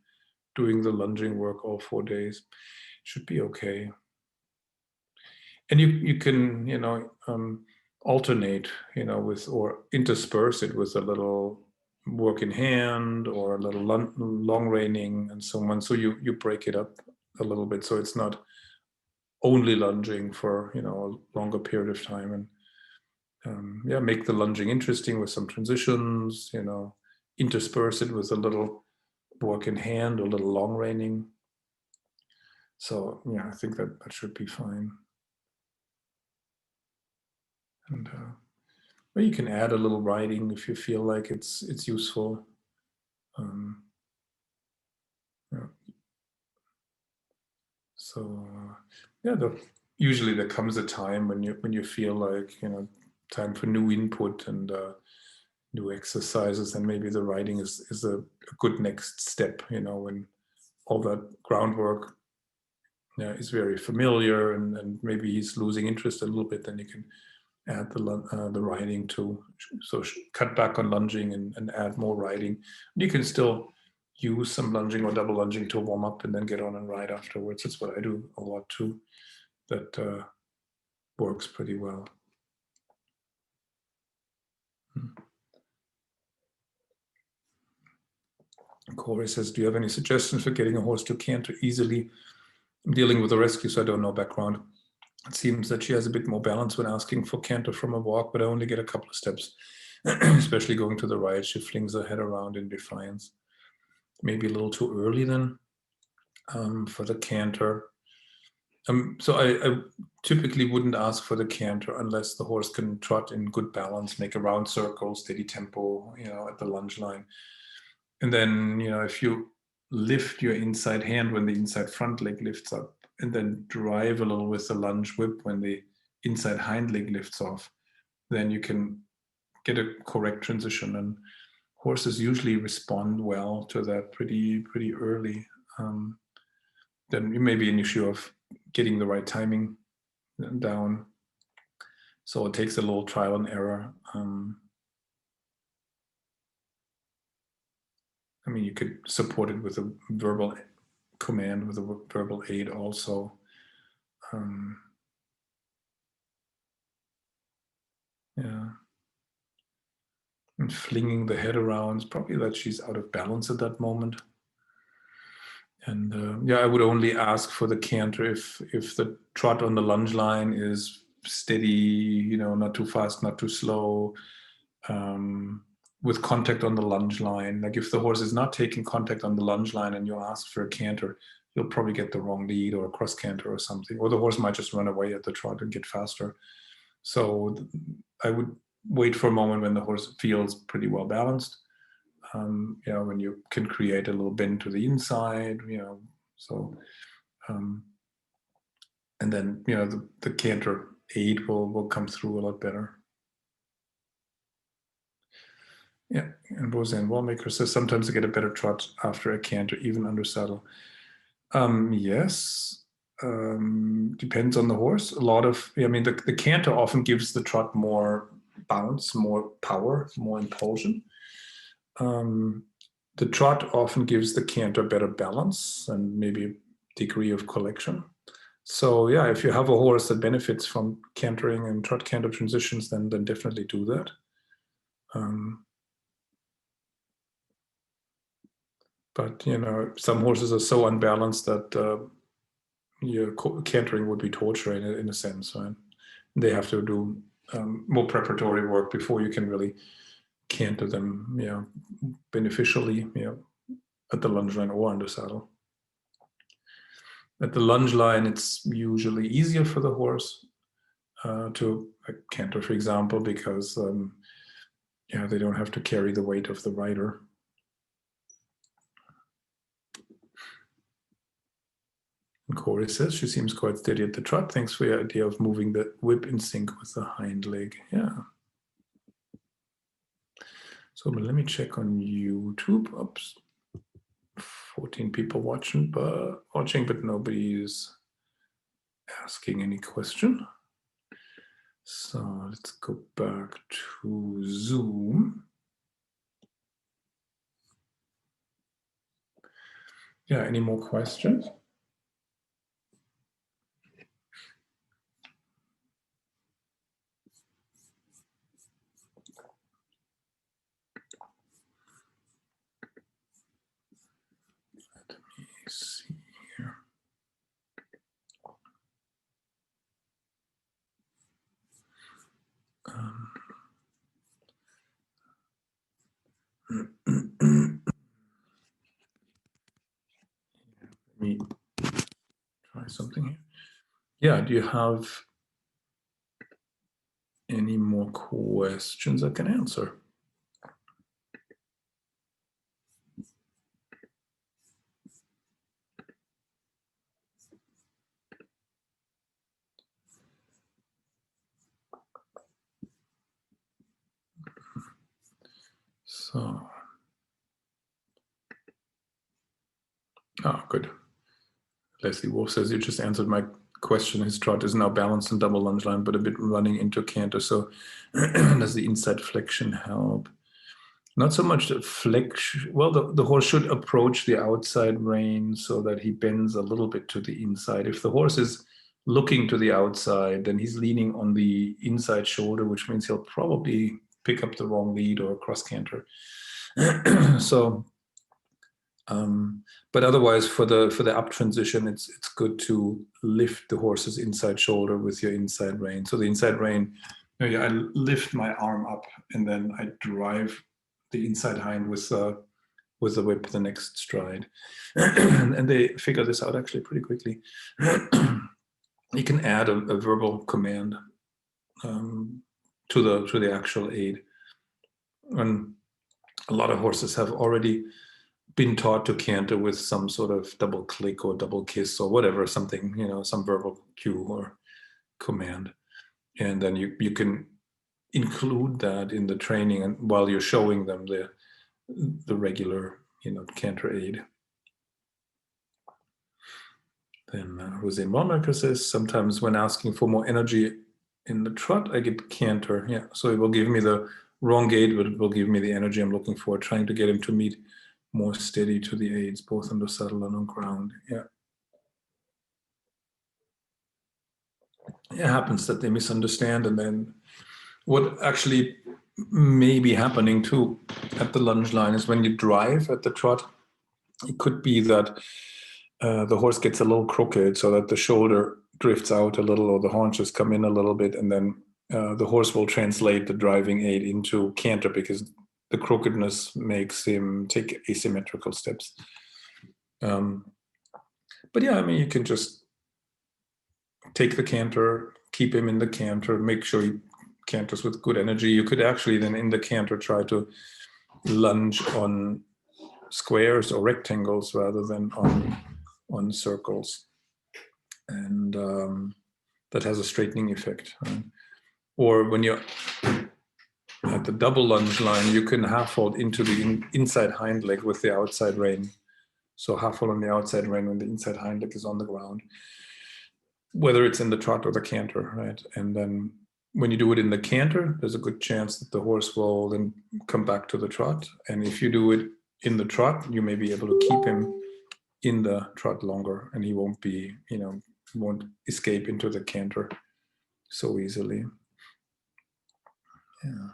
doing the lunging work all 4 days. Should be okay. And you can, alternate, with, or intersperse it with a little work in hand or a little long reining and so on. So you break it up a little bit so it's not only lunging for a longer period of time, and make the lunging interesting with some transitions, intersperse it with a little work in hand or a little long reining. So yeah, I think that should be fine. And but you can add a little riding if you feel like it's useful. Yeah. So yeah, usually there comes a time when you feel like time for new input and new exercises, and maybe the riding is a good next step. When all that groundwork is very familiar, and maybe he's losing interest a little bit, then you can add the riding too. So cut back on lunging and add more riding. You can still use some lunging or double lunging to warm up and then get on and ride afterwards. That's what I do a lot too. That works pretty well. Corey says, do you have any suggestions for getting a horse to canter easily? I'm dealing with a rescue, so I don't know background. It seems that she has a bit more balance when asking for canter from a walk, but I only get a couple of steps, especially going to the right. She flings her head around in defiance. Maybe a little too early then for the canter. So I typically wouldn't ask for the canter unless the horse can trot in good balance, make a round circle, steady tempo, at the lunge line. And then, if you lift your inside hand when the inside front leg lifts up, and then drive a little with the lunge whip when the inside hind leg lifts off, then you can get a correct transition. And horses usually respond well to that pretty early. Then it may be an issue of getting the right timing down. So it takes a little trial and error. I mean, you could support it with a verbal command, with a verbal aid also. Yeah. And flinging the head around, it's probably that she's out of balance at that moment. And I would only ask for the canter if the trot on the lunge line is steady, not too fast, not too slow, with contact on the lunge line. Like if the horse is not taking contact on the lunge line and you ask for a canter, you'll probably get the wrong lead or a cross canter or something, or the horse might just run away at the trot and get faster. So I would wait for a moment when the horse feels pretty well balanced. When you can create a little bend to the inside, so, and then, the canter aid will come through a lot better. Yeah, and Roseanne Wallmaker says, sometimes I get a better trot after a canter, even under saddle. Yes, depends on the horse. The canter often gives the trot more bounce, more power, more impulsion. The trot often gives the canter better balance and maybe a degree of collection. So yeah, if you have a horse that benefits from cantering and trot canter transitions, then definitely do that. But some horses are so unbalanced that your cantering would be torture in a sense, right? They have to do more preparatory work before you can really canter them, beneficially, at the lunge line or under saddle. At the lunge line, it's usually easier for the horse to canter, for example, because they don't have to carry the weight of the rider. And Corey says she seems quite steady at the trot. Thanks for your idea of moving the whip in sync with the hind leg. Yeah. So let me check on YouTube. Oops. 14 people watching, but nobody is asking any question. So let's go back to Zoom. Yeah, any more questions? Let me see here. Let me try something here. Yeah, do you have any more questions I can answer? So, good. Leslie Wolf says, you just answered my question. His trot is now balanced in double lunge line, but a bit running into canter. So does the inside flexion help? Not so much the flexion. Well, the horse should approach the outside rein so that he bends a little bit to the inside. If the horse is looking to the outside, then he's leaning on the inside shoulder, which means he'll probably pick up the wrong lead or cross canter. So, but otherwise, for the up transition, it's good to lift the horse's inside shoulder with your inside rein. So the inside rein, I lift my arm up and then I drive the inside hind with the whip the next stride, and they figure this out actually pretty quickly. You can add a verbal command to the actual aid, and a lot of horses have already been taught to canter with some sort of double click or double kiss or whatever, something, some verbal cue or command. And then you can include that in the training and while you're showing them the regular, canter aid. Then Jose Monmaker says, sometimes when asking for more energy in the trot, I get canter. Yeah, so it will give me the wrong gait, but it will give me the energy I'm looking for, trying to get him to meet more steady to the aids, both on the saddle and on ground. Yeah. It happens that they misunderstand, and then what actually may be happening too at the lunge line is when you drive at the trot, it could be that the horse gets a little crooked so that the shoulder drifts out a little or the haunches come in a little bit, and then the horse will translate the driving aid into canter because the crookedness makes him take asymmetrical steps. But yeah, I mean, you can just take the canter, keep him in the canter, make sure he canters with good energy. You could actually then in the canter try to lunge on squares or rectangles rather than on circles. And that has a straightening effect. Right? Or when you're at the double lunge line, you can half fold into the inside hind leg with the outside rein. So half fold on the outside rein when the inside hind leg is on the ground, whether it's in the trot or the canter, right? And then when you do it in the canter, there's a good chance that the horse will then come back to the trot. And if you do it in the trot, you may be able to keep him in the trot longer, and he won't be, won't escape into the canter so easily. Yeah.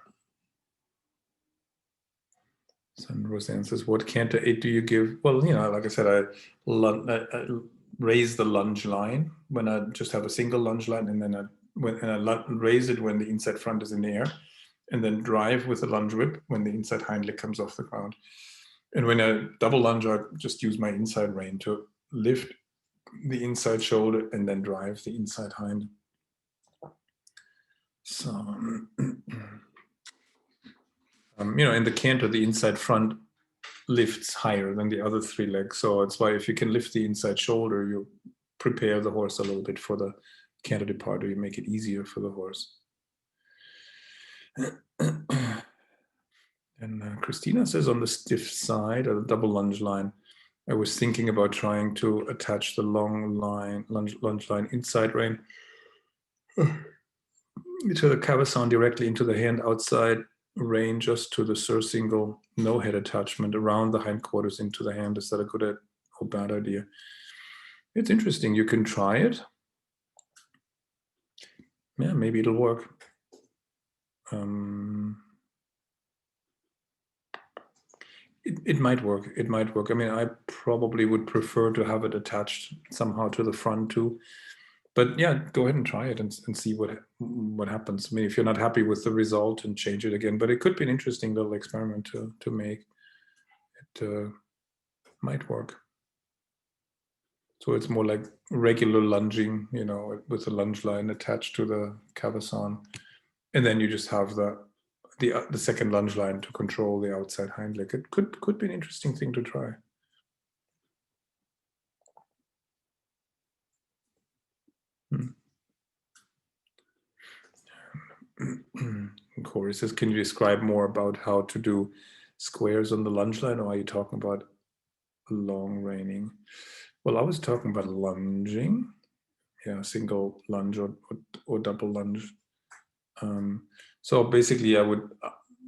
So Roseanne says, what canter aid do you give? Well, like I said, I raise the lunge line when I just have a single lunge line, and then I raise it when the inside front is in the air, and then drive with the lunge whip when the inside hind leg comes off the ground. And when I double lunge, I just use my inside rein to lift the inside shoulder and then drive the inside hind. So, in the canter, the inside front lifts higher than the other three legs. So it's why if you can lift the inside shoulder, you prepare the horse a little bit for the canter depart, or you make it easier for the horse. And Christina says on the stiff side, or the double lunge line, I was thinking about trying to attach the lunge line inside rein to the cavasson directly into the hand outside rein, just to the surcingle no head attachment around the hindquarters into the hand. Is that a good or bad idea? It's interesting. You can try it. Yeah, maybe it'll work. It might work. It might work. I mean, I probably would prefer to have it attached somehow to the front too. But yeah, go ahead and try it and see what happens. I mean, if you're not happy with the result, and change it again. But it could be an interesting little experiment to make. It might work. So it's more like regular lunging, you know, with the lunge line attached to the cavasson, and then you just have the second lunge line to control the outside hind leg. It could be an interesting thing to try. Corey says, can you describe more about how to do squares on the lunge line, or are you talking about long reining? Well, I was talking about lunging. Yeah, single lunge or double lunge. So basically I would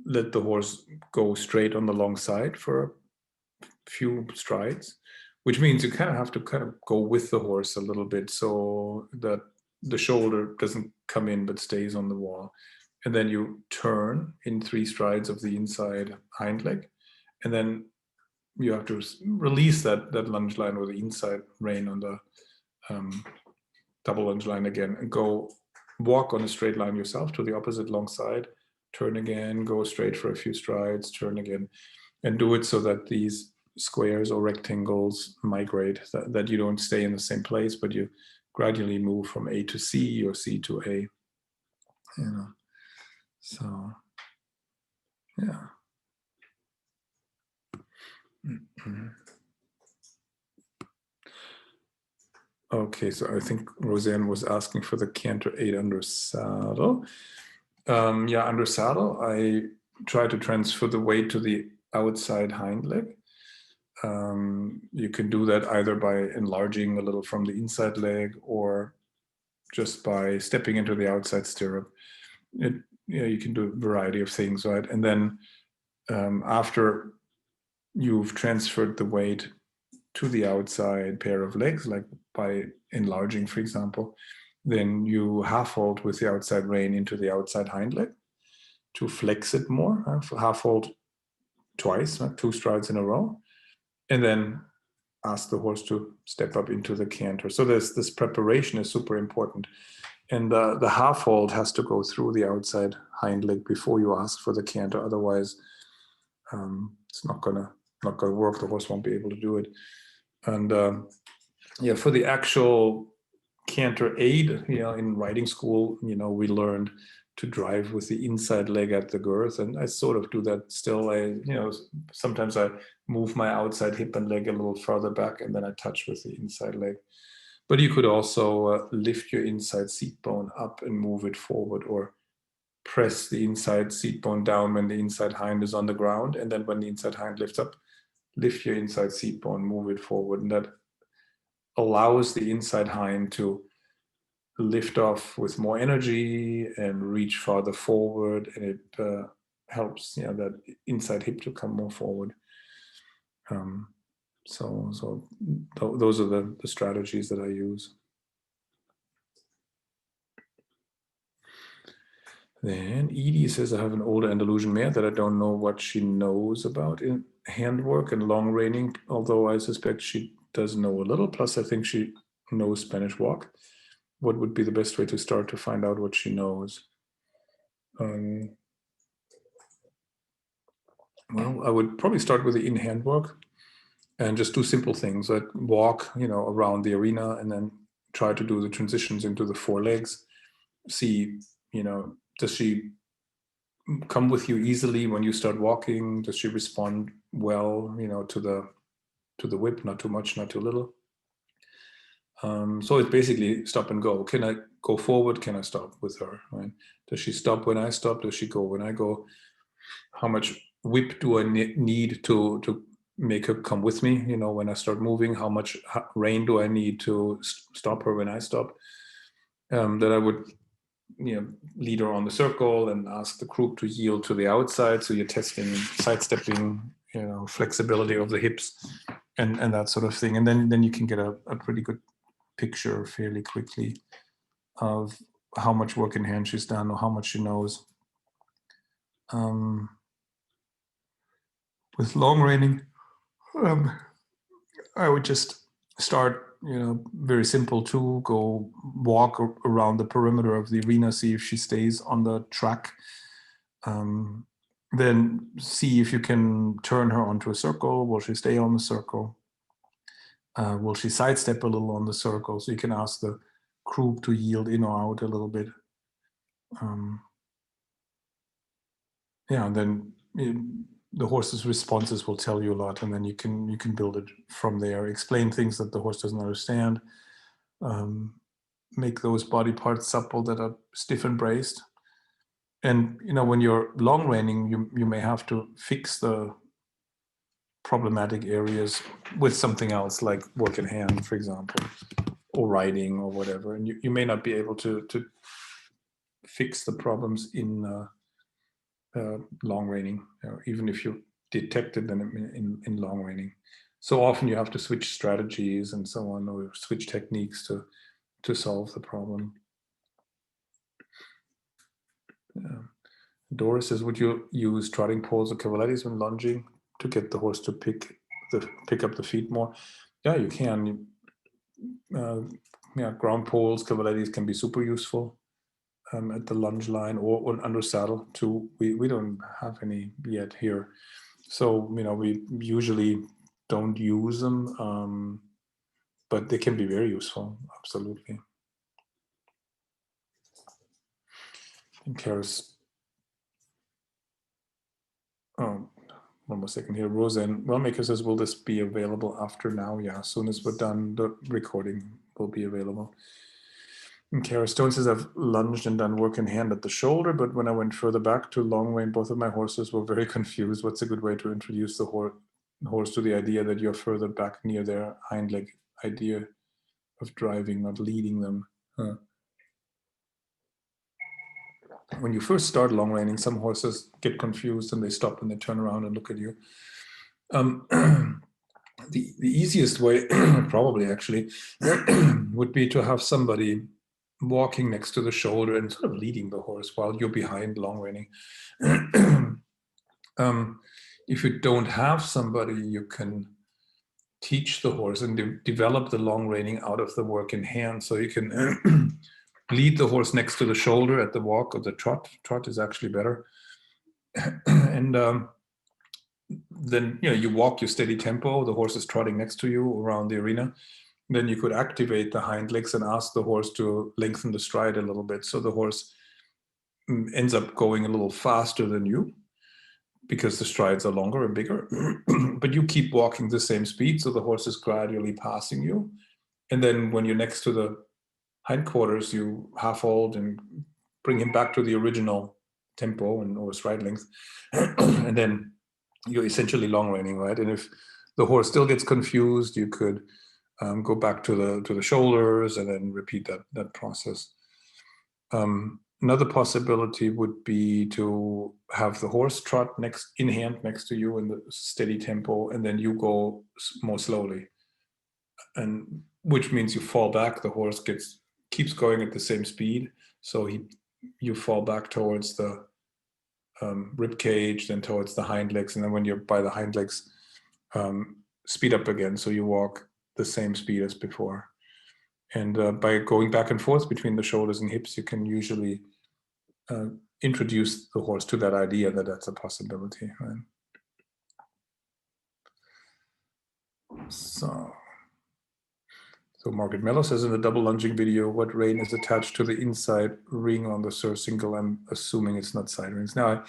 let the horse go straight on the long side for a few strides, which means you kind of have to kind of go with the horse a little bit so that the shoulder doesn't come in but stays on the wall. And then you turn in 3 strides of the inside hind leg, and then you have to release that lunge line or the inside rein on the double lunge line again, and go walk on a straight line yourself to the opposite long side, turn again, go straight for a few strides, turn again, and do it so that these squares or rectangles migrate, that you don't stay in the same place, but you gradually move from A to C or C to A, you know. So yeah. Okay, so I think Roseanne was asking for the canter 8 under saddle. Yeah, under saddle, I try to transfer the weight to the outside hind leg. You can do that either by enlarging a little from the inside leg, or just by stepping into the outside stirrup. You can do a variety of things, right? And then after you've transferred the weight to the outside pair of legs, like by enlarging, for example, then you half hold with the outside rein into the outside hind leg to flex it more. Half hold twice, 2 strides in a row, and then ask the horse to step up into the canter. So this preparation is super important, and the half hold has to go through the outside hind leg before you ask for the canter. Otherwise, it's not gonna work. The horse won't be able to do it. And yeah, for the actual canter aid, you know, in riding school, you know, we learned to drive with the inside leg at the girth, and I sort of do that still. Sometimes I move my outside hip and leg a little further back, and then I touch with the inside leg. But you could also lift your inside seat bone up and move it forward, or press the inside seat bone down when the inside hind is on the ground, and then when the inside hind lifts up, lift your inside seat bone, move it forward, and that allows the inside hind to lift off with more energy and reach farther forward, and it helps, you know, that inside hip to come more forward. So those are the strategies that I use. Then Edie says, I have an older Andalusian mare that I don't know what she knows about in handwork and long reining, although I suspect she does know a little. Plus, I think she knows Spanish walk. What would be the best way to start to find out what she knows? Well, I would probably start with the in-hand work and just do simple things like walk, you know, around the arena, and then try to do the transitions into the forelegs. See, you know, does she come with you easily when you start walking? Does she respond well, you know, to the whip? Not too much, not too little. So it's basically stop and go. Can I go forward? Can I stop with her? Right? Does she stop when I stop? Does she go when I go? How much whip do I need to make her come with me, you know, when I start moving, how much rein do I need to stop her when I stop. That I would, you know, lead her on the circle and ask the croup to yield to the outside. So you're testing sidestepping, you know, flexibility of the hips and that sort of thing. And then you can get a pretty good picture fairly quickly of how much work in hand she's done or how much she knows. With long reining, I would just start, you know, very simple too, go walk around the perimeter of the arena, see if she stays on the track. Then see if you can turn her onto a circle. Will she stay on the circle? Will she sidestep a little on the circle? So you can ask the croup to yield in or out a little bit. Yeah, and then the horse's responses will tell you a lot, and then you can build it from there. Explain things that the horse doesn't understand. Make those body parts supple that are stiff and braced. And you know, when you're long reining, you may have to fix the problematic areas with something else, like work in hand, for example, or riding or whatever. And you may not be able to fix the problems in long reining, even if you detected them in long reining. So often you have to switch strategies and so on, or switch techniques to solve the problem. Doris says, would you use trotting poles or cavalettes when lunging to get the horse to pick up the feet more? Yeah, you can. Yeah, ground poles, cavalettes can be super useful at the lunge line or under saddle too. We don't have any yet here, so you know, we usually don't use them, but they can be very useful, absolutely. And Kara's, oh, one more second here. Roseanne Wellmaker says, will this be available after now? Yeah, as soon as we're done, the recording will be available. And Kara Stone says, I've lunged and done work in hand at the shoulder, but when I went further back to long rein, both of my horses were very confused. What's a good way to introduce the horse to the idea that you're further back near their hind leg idea of driving, not leading them? Huh. When you first start long reining, some horses get confused and they stop and they turn around and look at you. The easiest way, probably actually, would be to have somebody walking next to the shoulder and sort of leading the horse while you're behind long reining. If you don't have somebody, you can teach the horse and develop the long reining out of the work in hand. So you can lead the horse next to the shoulder at the walk or the trot. Trot is actually better. And then, you know, you walk your steady tempo, the horse is trotting next to you around the arena. Then you could activate the hind legs and ask the horse to lengthen the stride a little bit. So the horse ends up going a little faster than you because the strides are longer and bigger, but you keep walking the same speed. So the horse is gradually passing you. And then when you're next to the hindquarters, you half hold and bring him back to the original tempo or stride length. And then you're essentially long reining, right? And if the horse still gets confused, you could go back to the shoulders and then repeat that process. Another possibility would be to have the horse trot in hand next to you in the steady tempo, and then you go more slowly, and which means you fall back. The horse keeps going at the same speed, so you fall back towards the rib cage, then towards the hind legs, and then when you're by the hind legs, speed up again, so you walk the same speed as before. And by going back and forth between the shoulders and hips, you can usually introduce the horse to that idea that that's a possibility, right? So Margaret Mello says, in the double lunging video, what rein is attached to the inside ring on the surcingle? I'm assuming it's not side reins. Now,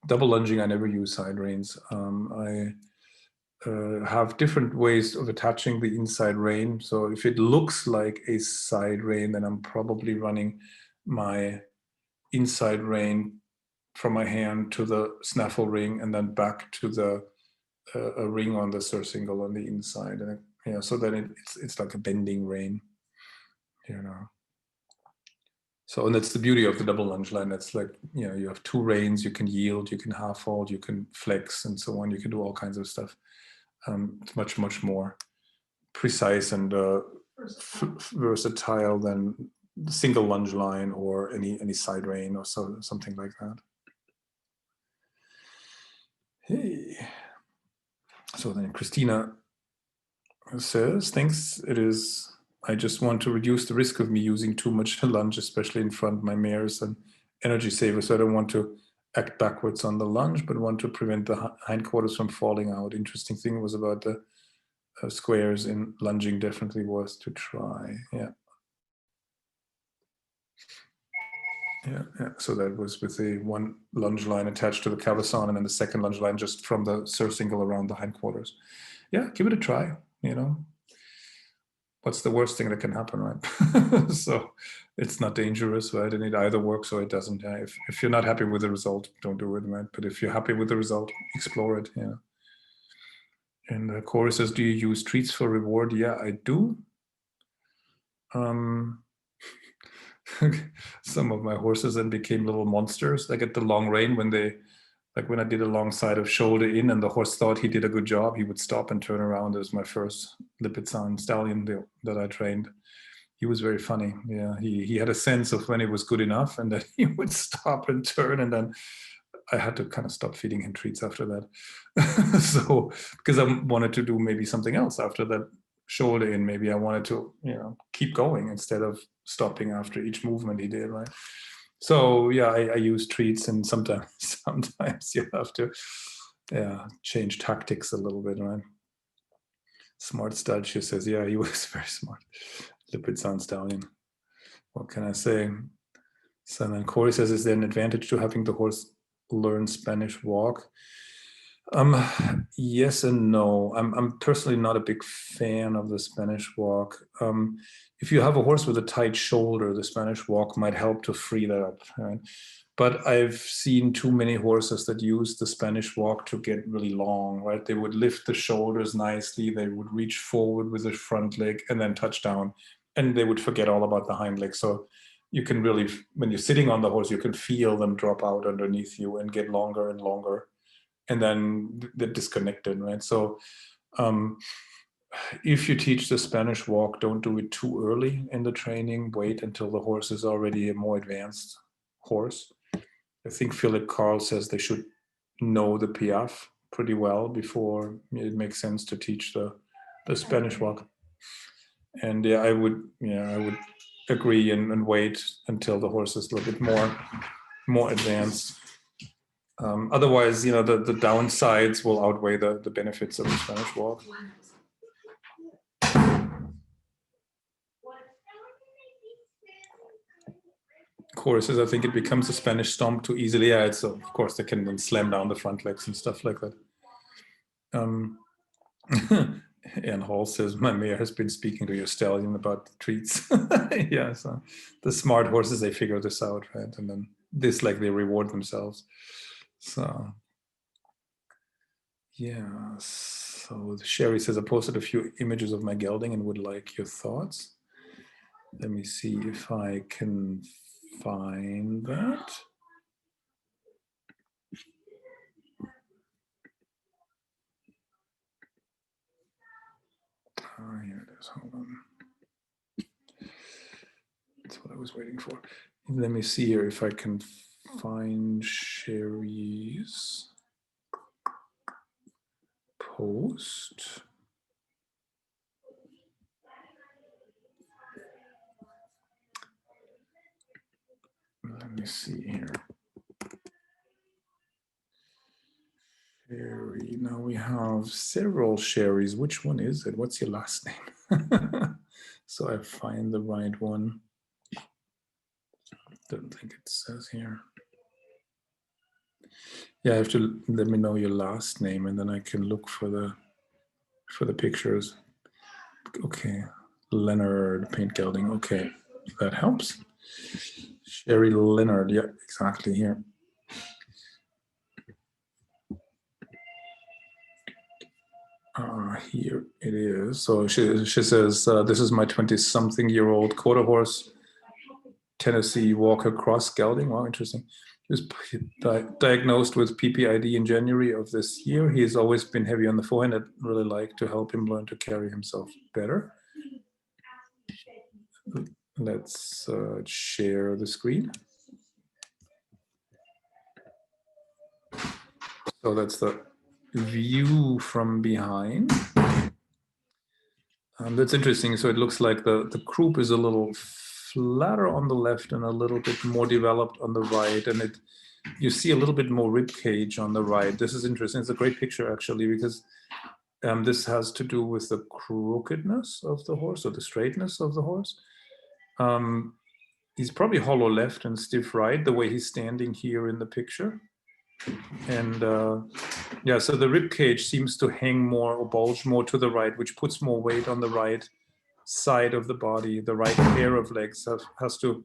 double lunging, I never use side reins. I have different ways of attaching the inside rein. So if it looks like a side rein, then I'm probably running my inside rein from my hand to the snaffle ring and then back to the a ring on the surcingle on the inside, and so then it's like a bending rein, So, and that's the beauty of the double lunge line. That's like, you have 2 reins, you can yield, you can half hold, you can flex, and so on. You can do all kinds of stuff. It's much, much more precise and versatile than the single lunge line or any side rein or something like that. Hey. So then Christina says, thanks, I just want to reduce the risk of me using too much lunge, especially in front. My mare's an energy saver, so I don't want to act backwards on the lunge, but want to prevent the hindquarters from falling out. Interesting thing was about the squares in lunging, definitely was to try. Yeah. So that was with the 1 lunge line attached to the cavesson, and then the 2nd lunge line just from the surcingle around the hindquarters. Yeah, give it a try, What's the worst thing that can happen, right? So it's not dangerous, right? And it either works or it doesn't. Yeah? If you're not happy with the result, don't do it, right? But if you're happy with the result, explore it, And Corey says, do you use treats for reward? Yeah, I do. Some of my horses then became little monsters. Like at the long rein, when I did a long side of shoulder in and the horse thought he did a good job, he would stop and turn around. It was my first Lipizan stallion that I trained. He was very funny. Yeah, he had a sense of when it was good enough, and then he would stop and turn, and then I had to kind of stop feeding him treats after that. So because I wanted to do maybe something else after that shoulder in, maybe I wanted to keep going instead of stopping after each movement he did, right? So yeah, I use treats, and sometimes you have to change tactics a little bit, right? Smart stud, she says, yeah, he was very smart. Lipizan stallion. What can I say? So then Corey says, is there an advantage to having the horse learn Spanish walk? Yes and no. I'm personally not a big fan of the Spanish walk. If you have a horse with a tight shoulder, the Spanish walk might help to free that up. Right? But I've seen too many horses that use the Spanish walk to get really long, right? They would lift the shoulders nicely, they would reach forward with the front leg and then touch down, and they would forget all about the hind leg. So you can really, when you're sitting on the horse, you can feel them drop out underneath you and get longer and longer. And then they're disconnected, right? So if you teach the Spanish walk, don't do it too early in the training. Wait until the horse is already a more advanced horse. I think Philip Carl says they should know the Piaffe pretty well before it makes sense to teach the Spanish walk. And I would agree and wait until the horse is a little bit more advanced. Otherwise, the downsides will outweigh the benefits of the Spanish walk. Corey says, I think it becomes a Spanish stomp too easily. Yeah, it's of course they can then slam down the front legs and stuff like that. And Hall says, my mare has been speaking to your stallion about treats. Yeah, so the smart horses, they figure this out, right? And then they reward themselves. So yeah, so Sherry says, I posted a few images of my gelding and would like your thoughts. Let me see if I can find that. Oh, here it is, hold on. That's what I was waiting for. Let me see here if I can find Sherry's post. Let me see here. Sherry, now we have several Sherrys. Which one is it? What's your last name? So I find the right one. Don't think it says here. Yeah, I have to let me know your last name, and then I can look for the pictures. Okay, Leonard paint gelding. Okay, that helps. Sherry Leonard. Yeah, exactly here. Here it is. So she says, this is my 20-something-year-old quarter horse, Tennessee Walker Cross gelding. Wow, interesting. He was diagnosed with PPID in January of this year. He has always been heavy on the forehand. I'd really like to help him learn to carry himself better. Let's share the screen. So that's the view from behind. That's interesting. So it looks like the croup is a little flatter on the left and a little bit more developed on the right. And you see a little bit more rib cage on the right. This is interesting. It's a great picture, actually, because this has to do with the crookedness of the horse or the straightness of the horse. He's probably hollow left and stiff right, the way he's standing here in the picture. And yeah, so the rib cage seems to hang more or bulge more to the right, which puts more weight on the right side of the body. The right pair of legs has to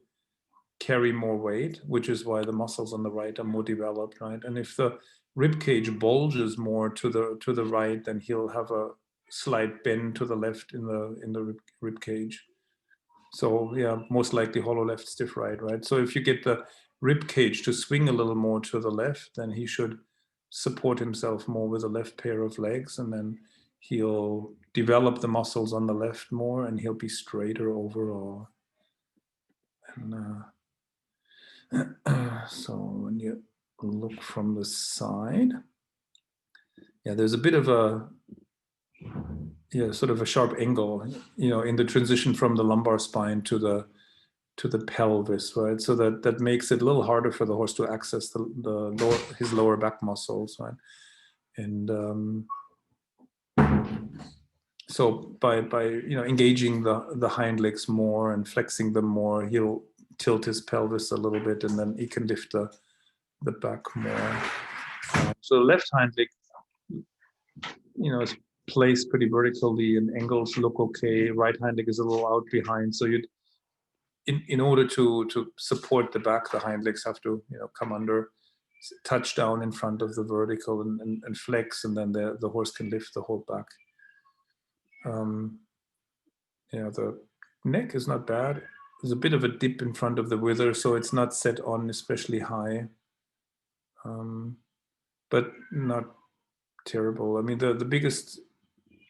carry more weight, which is why the muscles on the right are more developed, right? And if the rib cage bulges more to the right, then he'll have a slight bend to the left in the rib cage. So yeah, most likely hollow left, stiff right, right? So if you get the rib cage to swing a little more to the left, then he should support himself more with a left pair of legs, and then he'll develop the muscles on the left more, and he'll be straighter overall. And so when you look from the side, yeah, there's a bit of a sort of a sharp angle, in the transition from the lumbar spine to the pelvis, right? So that makes it a little harder for the horse to access his lower back muscles, right? And so by engaging the hind legs more and flexing them more, he'll tilt his pelvis a little bit, and then he can lift the back more. So the left hind leg, is placed pretty vertically and angles look okay. Right hind leg is a little out behind. So in order to support the back, the hind legs have to come under, touch down in front of the vertical and flex, and then the horse can lift the whole back. The neck is not bad. There's a bit of a dip in front of the wither, so it's not set on especially high, but not terrible. I mean, the biggest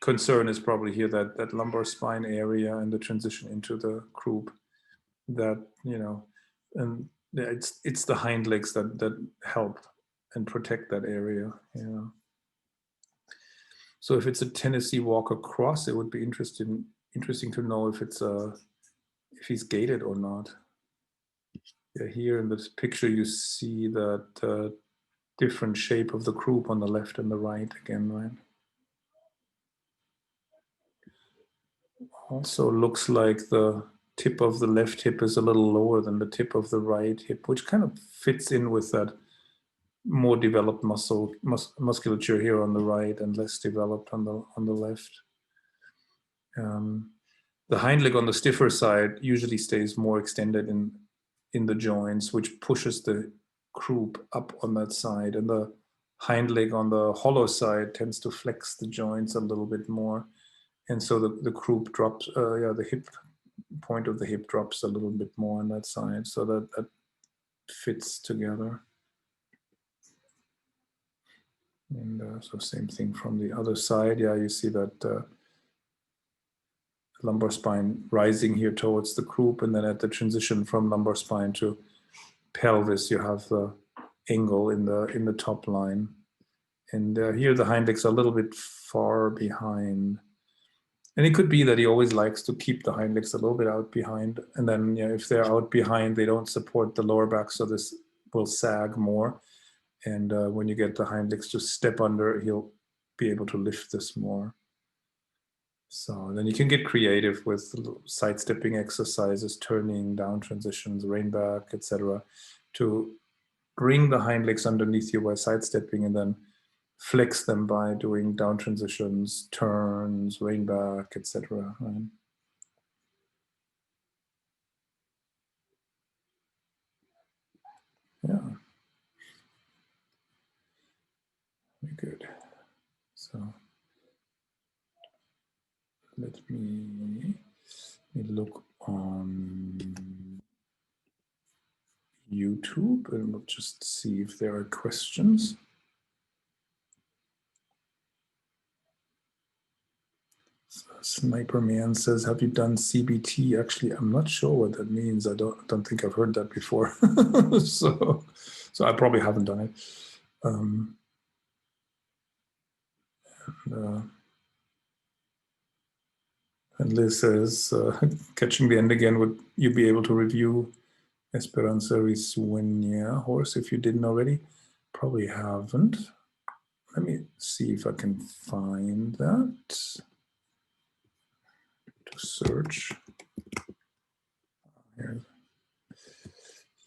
concern is probably here that lumbar spine area and the transition into the croup. That and it's the hind legs that help and protect that area. So if it's a Tennessee Walker cross, it would be interesting to know if he's gated or not. Yeah, here in this picture you see that different shape of the croup on the left and the right again, right? Also looks like the tip of the left hip is a little lower than the tip of the right hip, which kind of fits in with that more developed musculature here on the right and less developed on the left. The hind leg on the stiffer side usually stays more extended in the joints, which pushes the croup up on that side, and the hind leg on the hollow side tends to flex the joints a little bit more, and so the croup drops. The hip point of the hip drops a little bit more on that side, so that fits together. And so same thing from the other side. Yeah, you see that lumbar spine rising here towards the croup, and then at the transition from lumbar spine to pelvis, you have the angle in the top line. And here the hind legs are a little bit far behind. And it could be that he always likes to keep the hind legs a little bit out behind. And then if they're out behind, they don't support the lower back, so this will sag more. And when you get the hind legs to step under, he'll be able to lift this more. So then you can get creative with sidestepping exercises, turning, down transitions, rein back, etc., to bring the hind legs underneath you by sidestepping, and then flex them by doing down transitions, turns, rein back, etc. Right? Yeah, very good. So let me look on YouTube and we'll just see if there are questions. So Sniper Man says, have you done CBT? Actually, I'm not sure what that means. I don't think I've heard that before. so I probably haven't done it. And Liz says, catching the end again, would you be able to review Esperanza Risueña horse if you didn't already? Probably haven't. Let me see if I can find that. To search.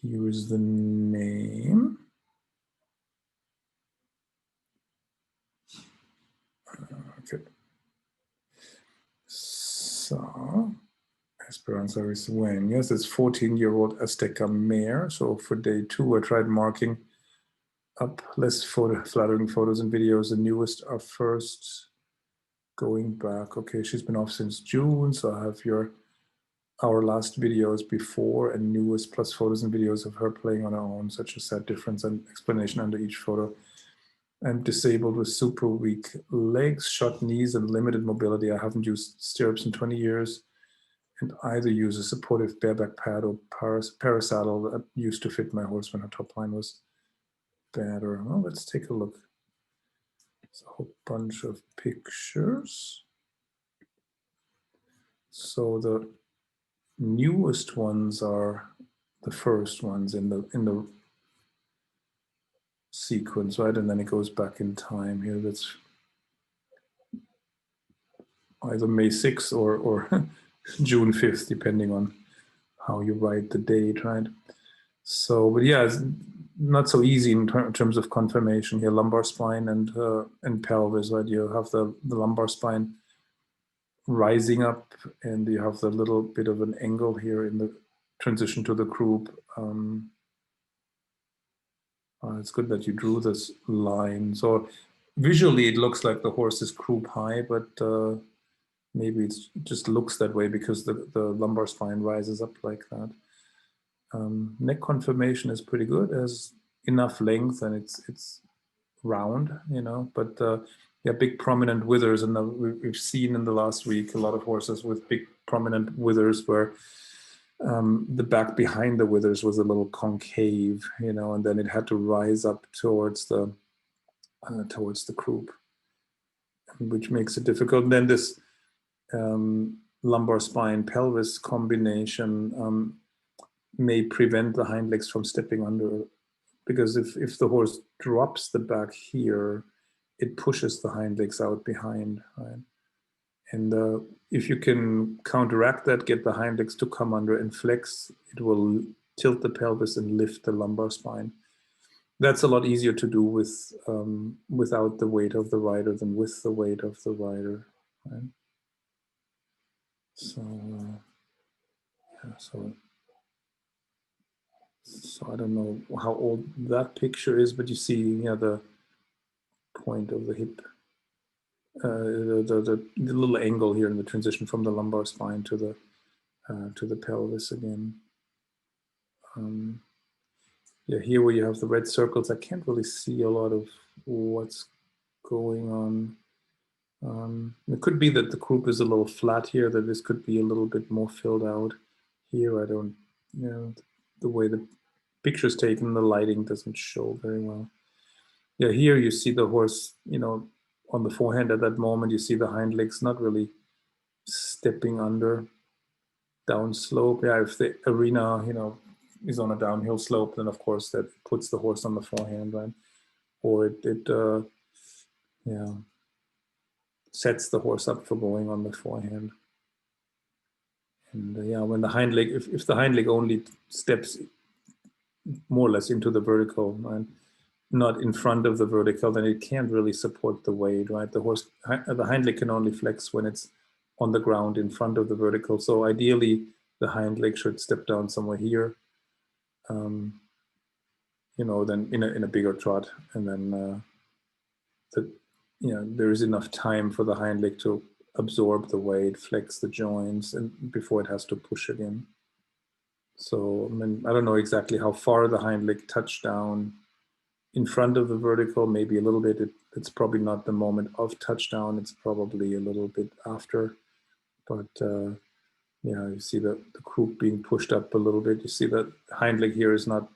Here is the name. Okay. So, Esperanza Risueña. Yes, it's 14-year-old Azteca mare. So for day 2, I tried marking up less flattering photos and videos. The newest are first going back. Okay, she's been off since June. So I have our last videos before and newest plus photos and videos of her playing on her own, such a sad difference and explanation under each photo. I'm disabled with super weak legs, short knees, and limited mobility. I haven't used stirrups in 20 years and either use a supportive bareback pad or parasaddle that used to fit my horse when her top line was better. Well, let's take a look. It's a whole bunch of pictures. So the newest ones are the first ones in the sequence, right? And then it goes back in time here. That's either May 6th or June 5th, depending on how you write the date, right? So, but yeah, it's not so easy in terms of confirmation here. Lumbar spine and pelvis, right? You have the lumbar spine rising up, and you have the little bit of an angle here in the transition to the croup. It's good that you drew this line. So visually, it looks like the horse is croup high, but maybe it just looks that way because the lumbar spine rises up like that. Neck conformation is pretty good. It has enough length and it's round, you know, but yeah, big prominent withers. And we've seen in the last week a lot of horses with big prominent withers where the back behind the withers was a little concave, you know, and then it had to rise up towards the croup, which makes it difficult. And then this lumbar spine pelvis combination may prevent the hind legs from stepping under, because if the horse drops the back here, it pushes the hind legs out behind, right? And if you can counteract that, get the hind legs to come under and flex, it will tilt the pelvis and lift the lumbar spine. That's a lot easier to do with without the weight of the rider than with the weight of the rider, right? So, yeah, so I don't know how old that picture is, but you see, you know, the point of the hip, the little angle here in the transition from the lumbar spine to the pelvis again. Yeah, here where you have the red circles, I can't really see a lot of what's going on. It could be that the croup is a little flat here, that this could be a little bit more filled out. Here, I don't, you know, the way the picture's taken, the lighting doesn't show very well. Yeah, here you see the horse, you know, on the forehand at that moment, you see the hind legs not really stepping under, down slope. Yeah, if the arena, you know, is on a downhill slope, then of course that puts the horse on the forehand, right? Or it yeah, sets the horse up for going on the forehand. And yeah, when the hind leg, if the hind leg only steps more or less into the vertical, right, not in front of the vertical, then it can't really support the weight, right? The hind leg can only flex when it's on the ground in front of the vertical. So ideally, the hind leg should step down somewhere here, you know, then in a bigger trot, and then you know, there is enough time for the hind leg to absorb the weight, flex the joints, and before it has to push again. So I mean, I don't know exactly how far the hind leg touched down in front of the vertical, maybe a little bit. It's probably not the moment of touchdown. It's probably a little bit after, but yeah, you see the croup being pushed up a little bit. You see that hind leg here is not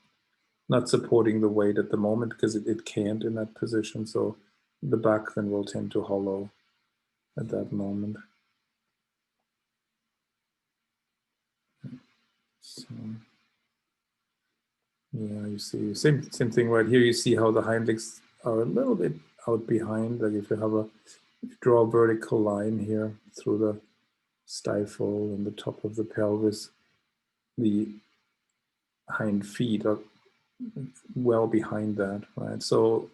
supporting the weight at the moment because it can't in that position. So the back then will tend to hollow at that moment. So yeah, you see same thing right here. You see how the hind legs are a little bit out behind. Like if you draw a vertical line here through the stifle and the top of the pelvis, the hind feet are well behind that, right? So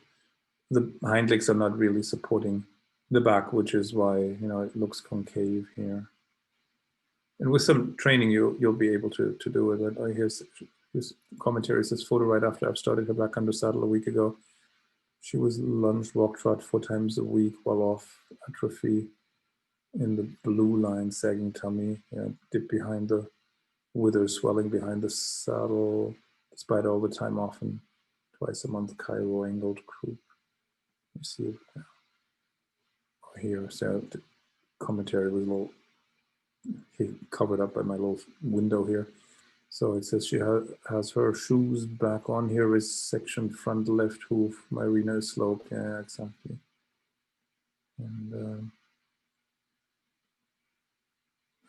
the hind legs are not really supporting the back, which is why, you know, it looks concave here. And with some training, you'll be able to do it. Here's commentary. Says photo right after I've started her back under saddle a week ago. She was lunged, walk trot 4 times a week while off atrophy in the blue line, sagging tummy, dip behind the wither, swelling behind the saddle, despite all the time off and twice a month Cairo angled croup. You see it here. So the commentary was a little covered up by my little window here. So it says she has her shoes back on. Here is section front left hoof, Myrina slope. Yeah, exactly.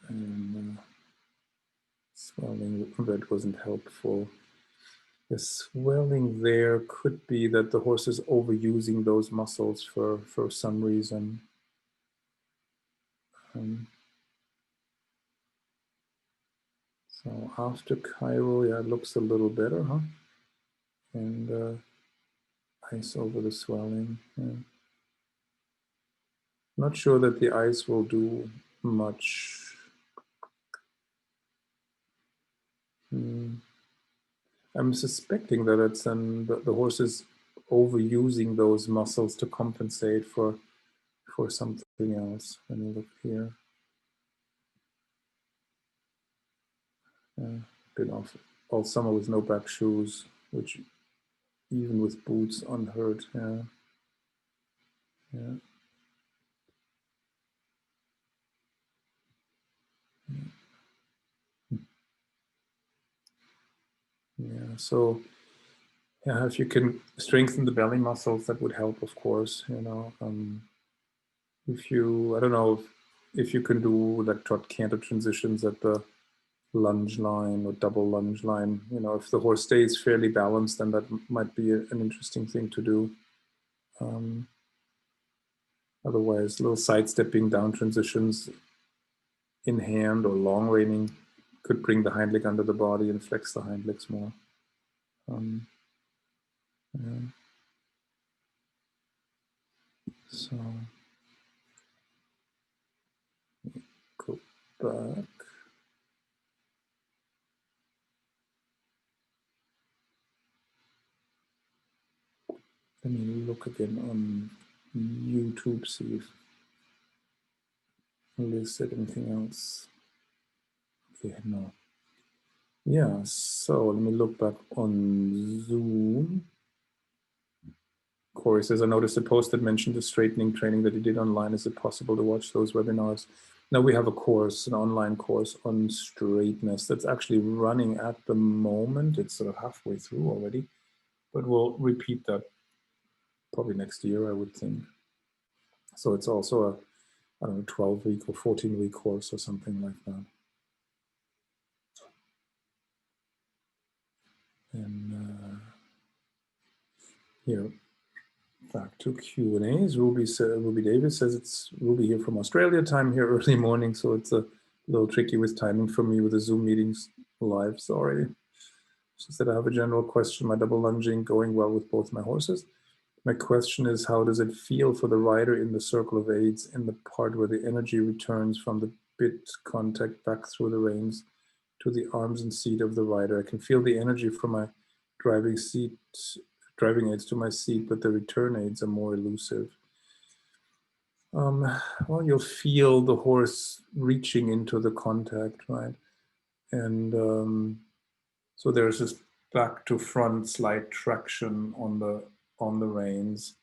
And swelling, that wasn't helpful. The swelling there could be that the horse is overusing those muscles for some reason. So after Cairo, yeah, it looks a little better, huh? And ice over the swelling. Yeah. Not sure that the ice will do much. I'm suspecting that it's the horse is overusing those muscles to compensate for something else. Let me look here. Been off all summer with no back shoes, which even with boots unhurt. Yeah. Yeah. So yeah, if you can strengthen the belly muscles, that would help, of course. You know, if you, I don't know if you can do like trot canter transitions at the lunge line or double lunge line. You know, if the horse stays fairly balanced, then that might be an interesting thing to do. Otherwise, little sidestepping down transitions in hand or long reining could bring the hind leg under the body and flex the hind legs more. Yeah. So go back. Let me look again on YouTube, see if Liz said anything else. Okay, no. Yeah, so let me look back on Zoom. Corey says, I noticed a post that mentioned the straightening training that he did online. Is it possible to watch those webinars? Now we have a course, an online course on straightness that's actually running at the moment. It's sort of halfway through already, but we'll repeat that probably next year, I would think. So it's also a, I don't know, 12-week or 14-week course or something like that. And here, back to Q&As. Ruby Davis says it's Ruby here from Australia time here early morning, so it's a little tricky with timing for me with the Zoom meetings live, sorry. She said, I have a general question. My double lunging going well with both my horses. My question is, how does it feel for the rider in the circle of aids in the part where the energy returns from the bit contact back through the reins to the arms and seat of the rider? I can feel the energy from my driving aids to my seat, but the return aids are more elusive. Well, you'll feel the horse reaching into the contact, right? And so there's this back to front slight traction on the reins.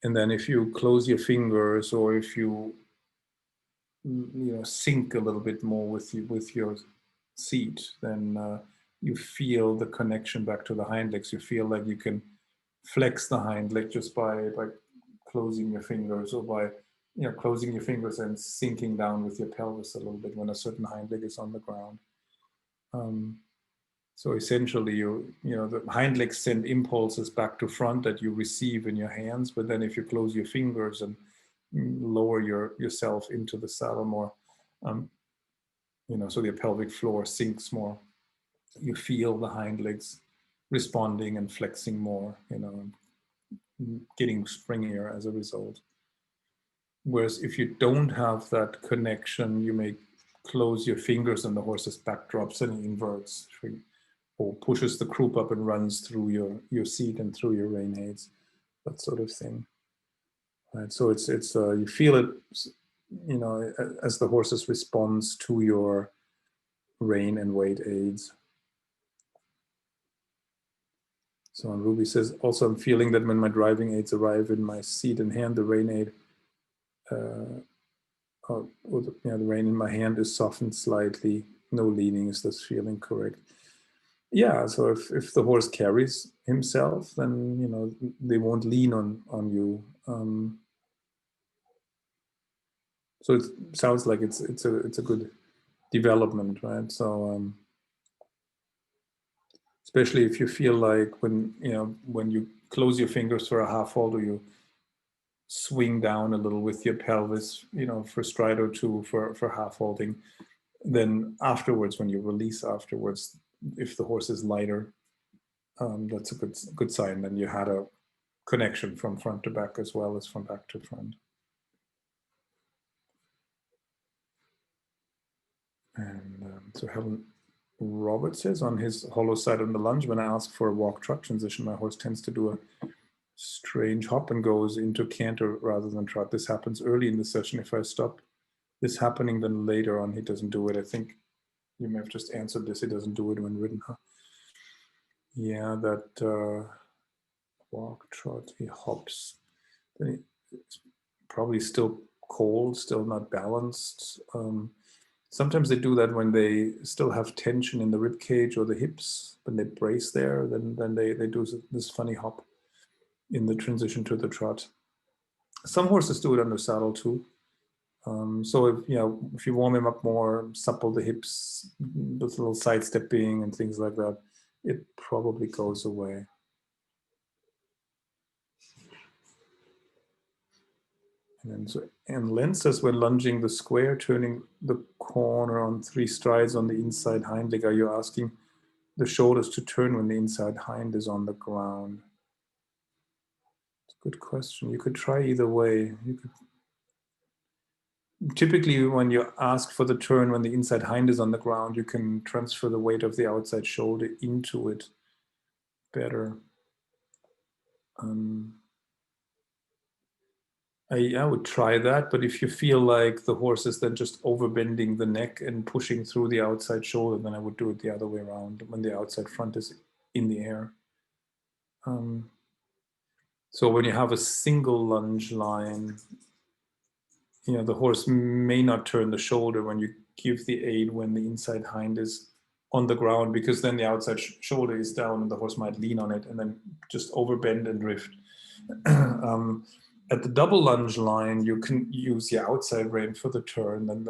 And then if you close your fingers, or if you sink a little bit more with your seat, then you feel the connection back to the hind legs. You feel like you can flex the hind leg just by closing your fingers, or by closing your fingers and sinking down with your pelvis a little bit when a certain hind leg is on the ground. So essentially, the hind legs send impulses back to front that you receive in your hands. But then if you close your fingers and lower yourself into the saddle more, so the pelvic floor sinks more, you feel the hind legs responding and flexing more, getting springier as a result. Whereas if you don't have that connection, you may close your fingers and the horse's back drops and inverts, or pushes the croup up and runs through your seat and through your rein aids, that sort of thing. Right. So it's you feel it, as the horse's response to your rein and weight aids. So Ruby says, also I'm feeling that when my driving aids arrive in my seat and hand, the rein aid, the rein in my hand is softened slightly. No leaning. Is this feeling correct? Yeah. So if the horse carries himself, then they won't lean on you. So it sounds like it's a good development, right? So especially if you feel like when you close your fingers for a half hold, or you swing down a little with your pelvis, for stride or two for half holding, then afterwards, when you release afterwards, if the horse is lighter, that's a good sign. Then you had a connection from front to back as well as from back to front. And so Helen Roberts says, on his hollow side on the lunge, when I ask for a walk trot transition, my horse tends to do a strange hop and goes into canter rather than trot. This happens early in the session. If I stop this happening, then later on he doesn't do it. I think you may have just answered this. He doesn't do it when ridden, huh? Yeah, that walk trot, he hops. Then he's probably still cold, still not balanced. Sometimes they do that when they still have tension in the rib cage or the hips. When they brace there, then they do this funny hop in the transition to the trot. Some horses do it under saddle too. So if you warm him up more, supple the hips with a little sidestepping and things like that, it probably goes away. And Len says, when lunging the square, turning the corner on 3 strides on the inside hind leg, are you asking the shoulders to turn when the inside hind is on the ground? It's a good question. You could try either way. Typically, when you ask for the turn when the inside hind is on the ground, you can transfer the weight of the outside shoulder into it better. I would try that, but if you feel like the horse is then just overbending the neck and pushing through the outside shoulder, then I would do it the other way around, when the outside front is in the air. So when you have a single lunge line, the horse may not turn the shoulder when you give the aid when the inside hind is on the ground, because then the outside shoulder is down and the horse might lean on it and then just overbend and drift. At the double lunge line, you can use your outside rein for the turn, then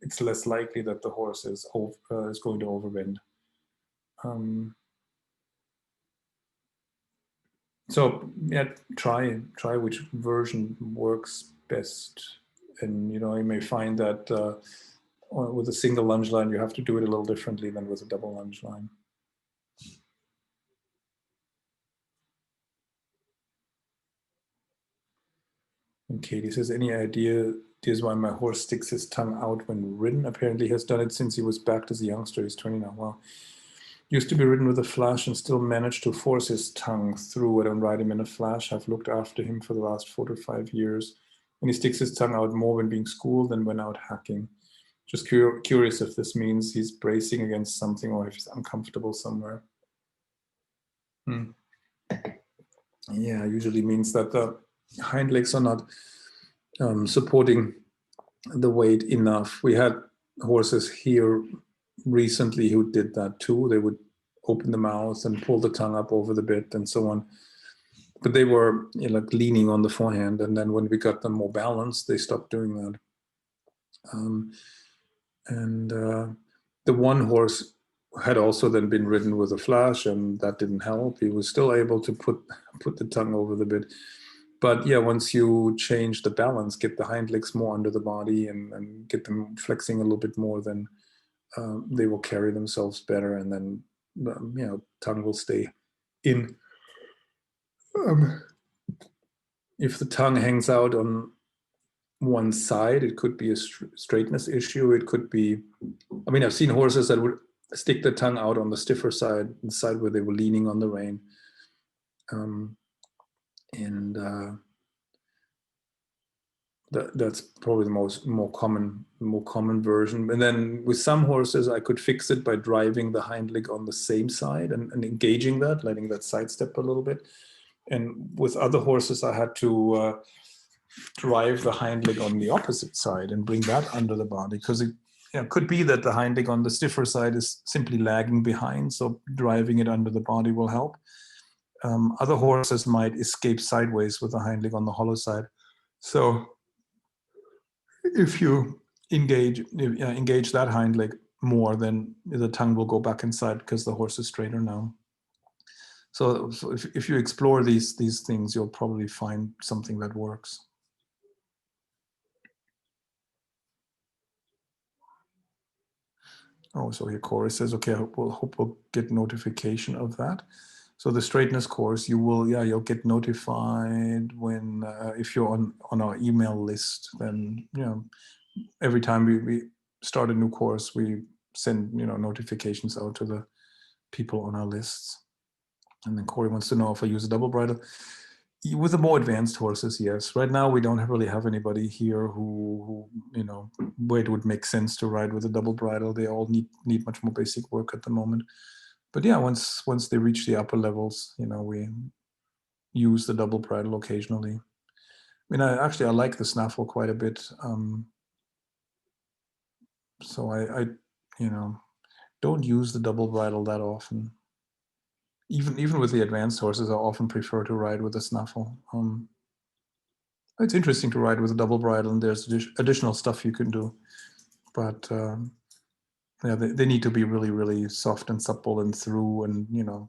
it's less likely that the horse is going to overbend. So yeah, try which version works best, and you may find that with a single lunge line you have to do it a little differently than with a double lunge line. And Katie says, any ideas why my horse sticks his tongue out when ridden? Apparently he has done it since he was backed as a youngster. He's 20 now. Well, used to be ridden with a flash and still managed to force his tongue through. I don't ride him in a flash. I've looked after him for the last 4 to 5 years. and he sticks his tongue out more when being schooled than when out hacking. Just curious if this means he's bracing against something or if he's uncomfortable somewhere. Yeah, usually means that the hind legs are not supporting the weight enough. We had horses here recently who did that too. They would open the mouth and pull the tongue up over the bit and so on. But they were like leaning on the forehand, and then when we got them more balanced, they stopped doing that. The one horse had also then been ridden with a flash, and that didn't help. He was still able to put the tongue over the bit. But yeah, once you change the balance, get the hind legs more under the body and get them flexing a little bit more, then they will carry themselves better, and then tongue will stay in. If the tongue hangs out on one side, it could be a straightness issue. It could be, I mean, I've seen horses that would stick the tongue out on the stiffer side, the side where they were leaning on the rein. That's probably the more common version. And then with some horses, I could fix it by driving the hind leg on the same side and engaging that, letting that sidestep a little bit. And with other horses, I had to drive the hind leg on the opposite side and bring that under the body, because it could be that the hind leg on the stiffer side is simply lagging behind, so driving it under the body will help. Other horses might escape sideways with the hind leg on the hollow side. So if you engage that hind leg more, then the tongue will go back inside because the horse is straighter now. So if you explore these things, you'll probably find something that works. Oh, so here Corey says, okay, I hope we'll get notification of that. So the straightness course, you'll get notified when if you're on our email list. Then every time we start a new course, we send notifications out to the people on our lists. And then Corey wants to know if I use a double bridle. With the more advanced horses, yes. Right now, we don't really have anybody here who where it would make sense to ride with a double bridle. They all need much more basic work at the moment. But yeah, once they reach the upper levels, we use the double bridle occasionally. I mean, I like the snaffle quite a bit. So I don't use the double bridle that often. Even with the advanced horses, I often prefer to ride with a snaffle. It's interesting to ride with a double bridle, and there's additional stuff you can do. But they need to be really, really soft and supple and through, and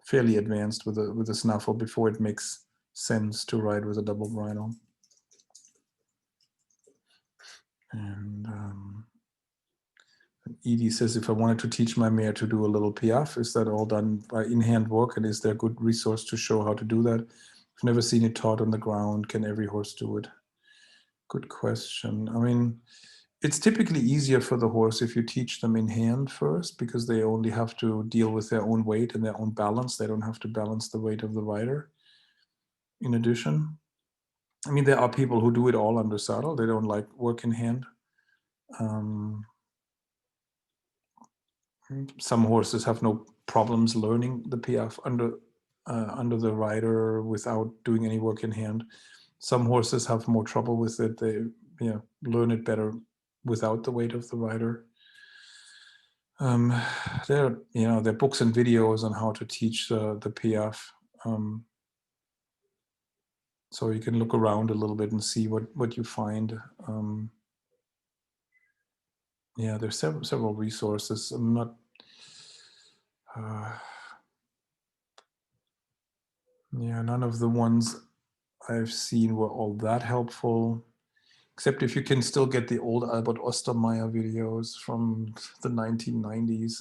fairly advanced with a snaffle before it makes sense to ride with a double bridle. And Edie says, if I wanted to teach my mare to do a little piaffe, is that all done by in-hand work, and is there a good resource to show how to do that? I've never seen it taught on the ground. Can every horse do it? Good question. I mean, it's typically easier for the horse if you teach them in hand first, because they only have to deal with their own weight and their own balance. They don't have to balance the weight of the rider. In addition, I mean, there are people who do it all under saddle. They don't like work in hand. Some horses have no problems learning the piaffe under the rider without doing any work in hand. Some horses have more trouble with it. They learn it better without the weight of the rider. There are books and videos on how to teach the piaffe. So you can look around a little bit and see what you find. There's several resources. I'm not. None of the ones I've seen were all that helpful, except if you can still get the old Albert Ostermeier videos from the 1990s.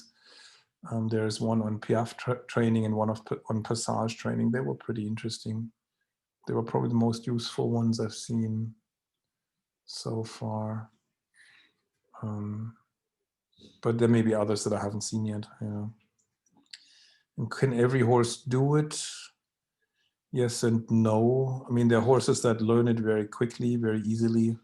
There's one on piaffe training and one on passage training. They were pretty interesting. They were probably the most useful ones I've seen so far. But there may be others that I haven't seen yet. And can every horse do it? yes and no. I mean, there are horses that learn it very quickly, very easily.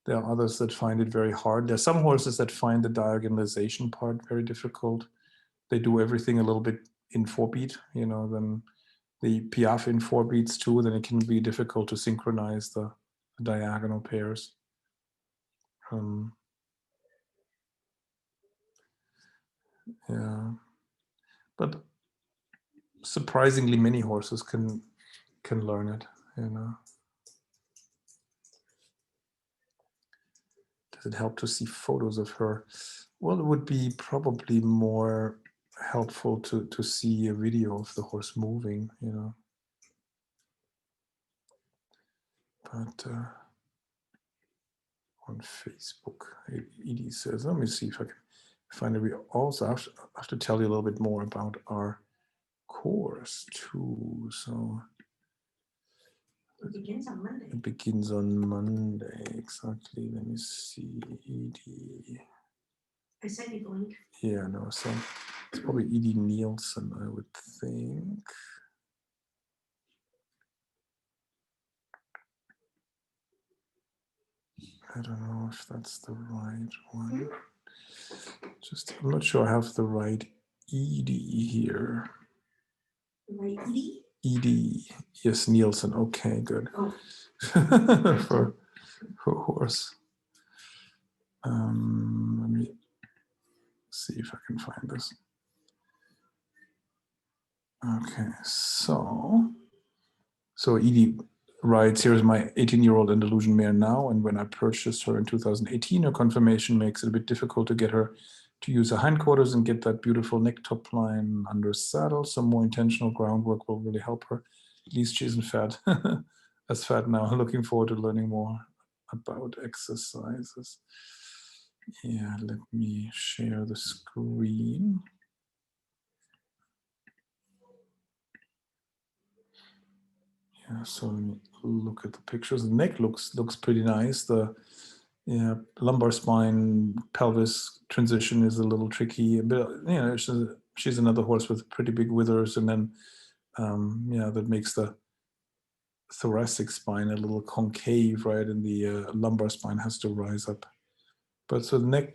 There are others that find it very hard. There are some horses that find the diagonalization part very difficult. They do everything a little bit in 4-beat, you know, then the piaffe in 4 beats too, then it can be difficult to synchronize the diagonal pairs. Yeah, but surprisingly many horses can learn it, you know. Does it help to see photos of her? Well, it would be probably more helpful to see a video of the horse moving, you know. But on Facebook, Edie says, let me see if I can find a video. Also, I have to tell you a little bit more about our course too. So it begins on Monday. It begins on Monday, exactly. Let me see, Edie. I sent you the link. Yeah, no, so it's probably Edie Nielsen, I would think. I don't know if that's the right one. Just, I'm not sure I have the right Edie here. Right, Edie? Edie, yes, Nielsen. Okay, good. Oh. for horse. Let me see if I can find this. Okay, so Edie writes, here's my 18-year-old Andalusian mare now, and when I purchased her in 2018, her conformation makes it a bit difficult to get her to use her hindquarters and get that beautiful neck top line under saddle. Some more intentional groundwork will really help her. At least she isn't fat, as fat now. Looking forward to learning more about exercises. Yeah, let me share the screen. Yeah, so let me look at the pictures. The neck looks pretty nice. The lumbar spine pelvis transition is a little tricky, but you know, she's another horse with pretty big withers, and then that makes the thoracic spine a little concave, right? And the lumbar spine has to rise up. But so the neck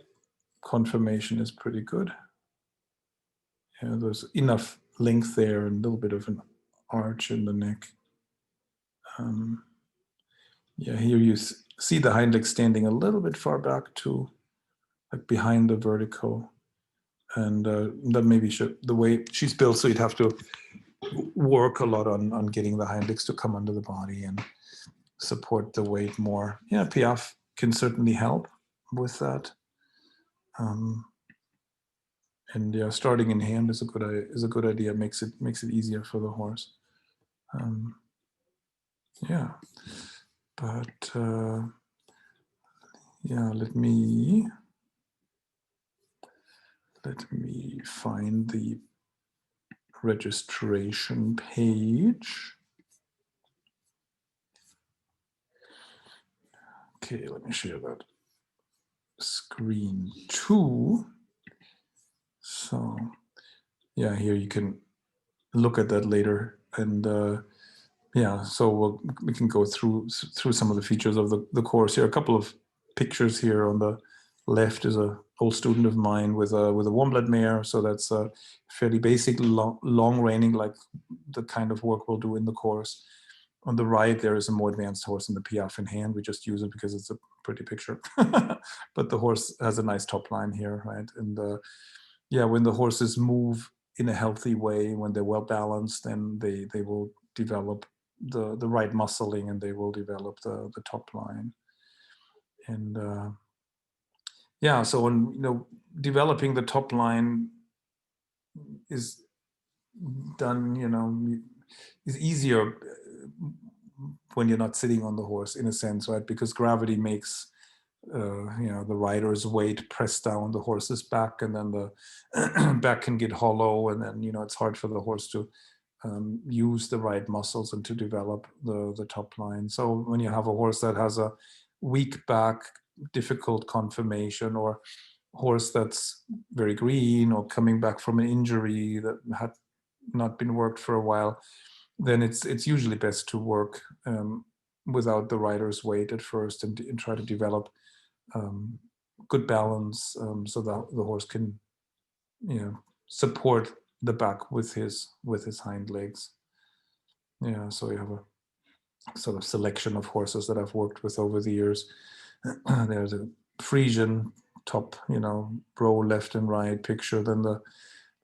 conformation is pretty good. Yeah, there's enough length there and a little bit of an arch in the neck. Yeah, here you see the hind leg standing a little bit far back too, like behind the vertical. And that maybe the way she's built, so you'd have to work a lot on getting the hind legs to come under the body and support the weight more. Yeah, piaffe can certainly help with that. And yeah, starting in hand is a good idea. Makes it easier for the horse. Yeah, but yeah, let me find the registration page. Okay, let me share that screen too. So yeah, here you can look at that later, and yeah, so we can go through some of the features of the course here. A couple of pictures here. On the left is a old student of mine with a warm blood mare, so that's a fairly basic long reining, like the kind of work we'll do in the course. On the right, there is a more advanced horse in the piaffe in hand. We just use it because it's a pretty picture. But the horse has a nice top line here, right? And yeah, when the horses move in a healthy way, when they're well balanced, then they will develop the right muscling, and they will develop the top line. And yeah, so when developing the top line is done, is easier when you're not sitting on the horse, in a sense, right? Because gravity makes the rider's weight press down the horse's back, and then the back can get hollow, and then it's hard for the horse to use the right muscles and to develop the top line. So when you have a horse that has a weak back, difficult conformation, or horse that's very green or coming back from an injury that had not been worked for a while, then it's usually best to work without the rider's weight at first, and try to develop good balance, so that the horse can, support the back with his hind legs. Yeah, so you have a sort of selection of horses that I've worked with over the years. There's a Frisian top, row left and right picture, then the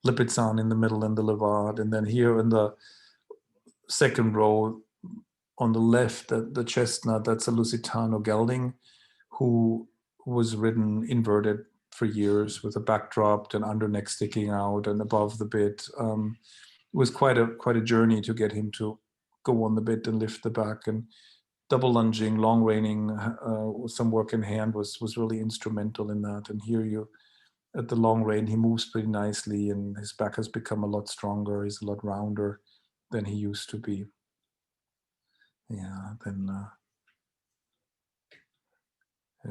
Lipizan in the middle and the Levard, and then here in the second row on the left, the chestnut, that's a Lusitano gelding who was ridden inverted for years with a back dropped and under neck sticking out and above the bit. It was quite a journey to get him to go on the bit and lift the back, and double lunging, long reining, some work in hand was really instrumental in that. And here at the long rein, he moves pretty nicely, and his back has become a lot stronger. He's a lot rounder than he used to be. Yeah, then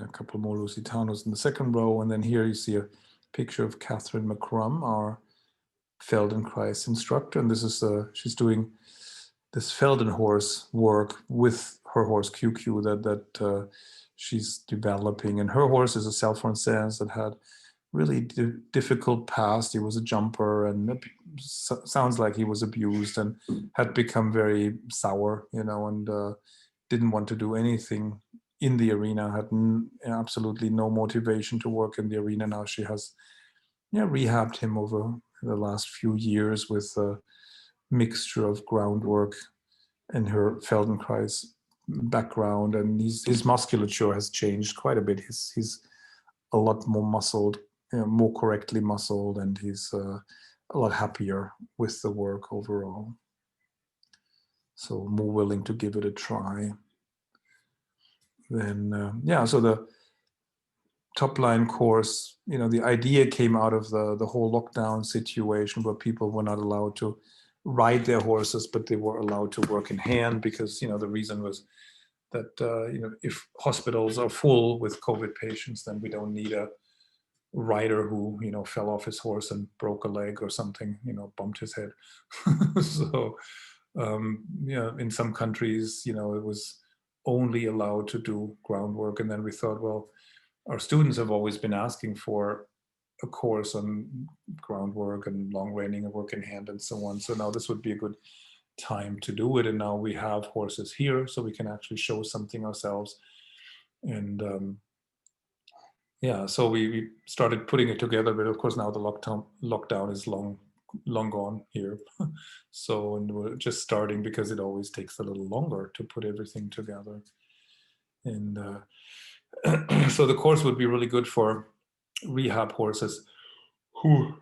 a couple more Lusitanos in the second row, and then here you see a picture of Catherine McCrum, our Feldenkrais instructor, and this is she's doing this Feldenhorse work with her horse QQ that she's developing, and her horse is a Celle Française that had really difficult past. He was a jumper, and sounds like he was abused and had become very sour, and didn't want to do anything in the arena, had absolutely no motivation to work in the arena. Now she has rehabbed him over the last few years with a mixture of groundwork and her Feldenkrais background, and his musculature has changed quite a bit. He's a lot more muscled, more correctly muscled, and he's a lot happier with the work overall. So more willing to give it a try. Then so the Topline course, the idea came out of the whole lockdown situation where people were not allowed to ride their horses, but they were allowed to work in hand, because the reason was that if hospitals are full with COVID patients, then we don't need a rider who fell off his horse and broke a leg or something, bumped his head. So in some countries, it was only allowed to do groundwork, and then we thought, well, our students have always been asking for a course on groundwork and long reining and work in hand and so on. So now this would be a good time to do it. And now we have horses here, so we can actually show something ourselves. And so we started putting it together, but of course now the lockdown is long gone here. So, and we're just starting because it always takes a little longer to put everything together. And so the course would be really good for rehab horses who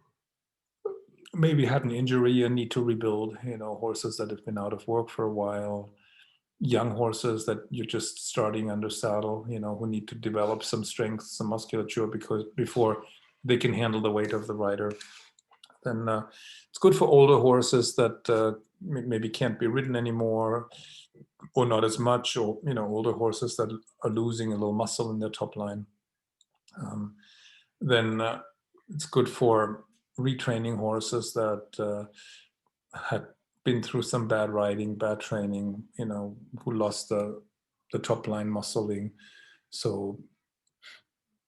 maybe had an injury and need to rebuild, horses that have been out of work for a while, young horses that you're just starting under saddle, who need to develop some strength, some musculature before they can handle the weight of the rider. Then it's good for older horses that maybe can't be ridden anymore, or not as much, or older horses that are losing a little muscle in their top line. Then it's good for retraining horses that had been through some bad riding, bad training, who lost the top line muscling. So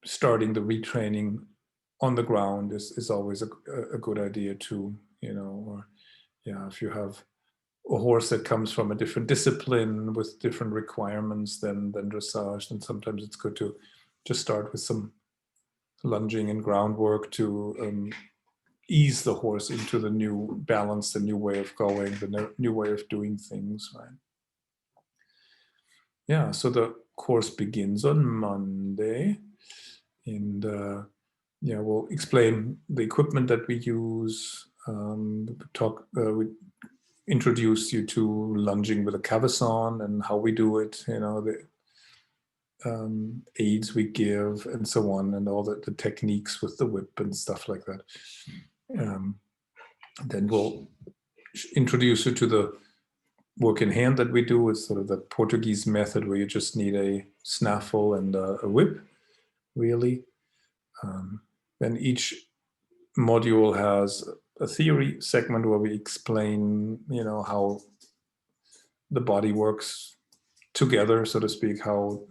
starting the retraining on the ground is always a good idea too, or if you have a horse that comes from a different discipline with different requirements than dressage, then sometimes it's good to just start with some lunging and groundwork to ease the horse into the new balance, the new way of going, the new way of doing things, right? Yeah, so the course begins on Monday, and we'll explain the equipment that we use, we introduce you to lunging with a cavesson and how we do it, the aids we give and so on, and all the techniques with the whip and stuff like that. Then we'll introduce you to the work in hand that we do. It's sort of the Portuguese method where you just need a snaffle and a whip, really. Then each module has a theory segment where we explain, how the body works together, so to speak, how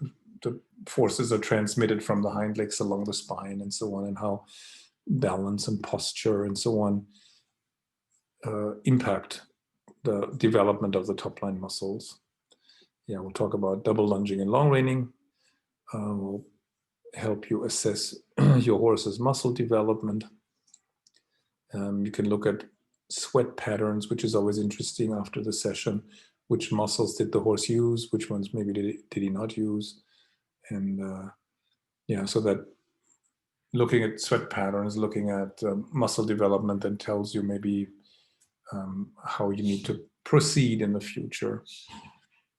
the forces are transmitted from the hind legs along the spine and so on, and how balance and posture and so on impact the development of the top line muscles. Yeah, we'll talk about double lunging and long reining. We'll help you assess your horse's muscle development. You can look at sweat patterns, which is always interesting after the session. Which muscles did the horse use? Which ones maybe did he not use? And yeah, so that looking at sweat patterns, looking at muscle development, then tells you maybe how you need to proceed in the future.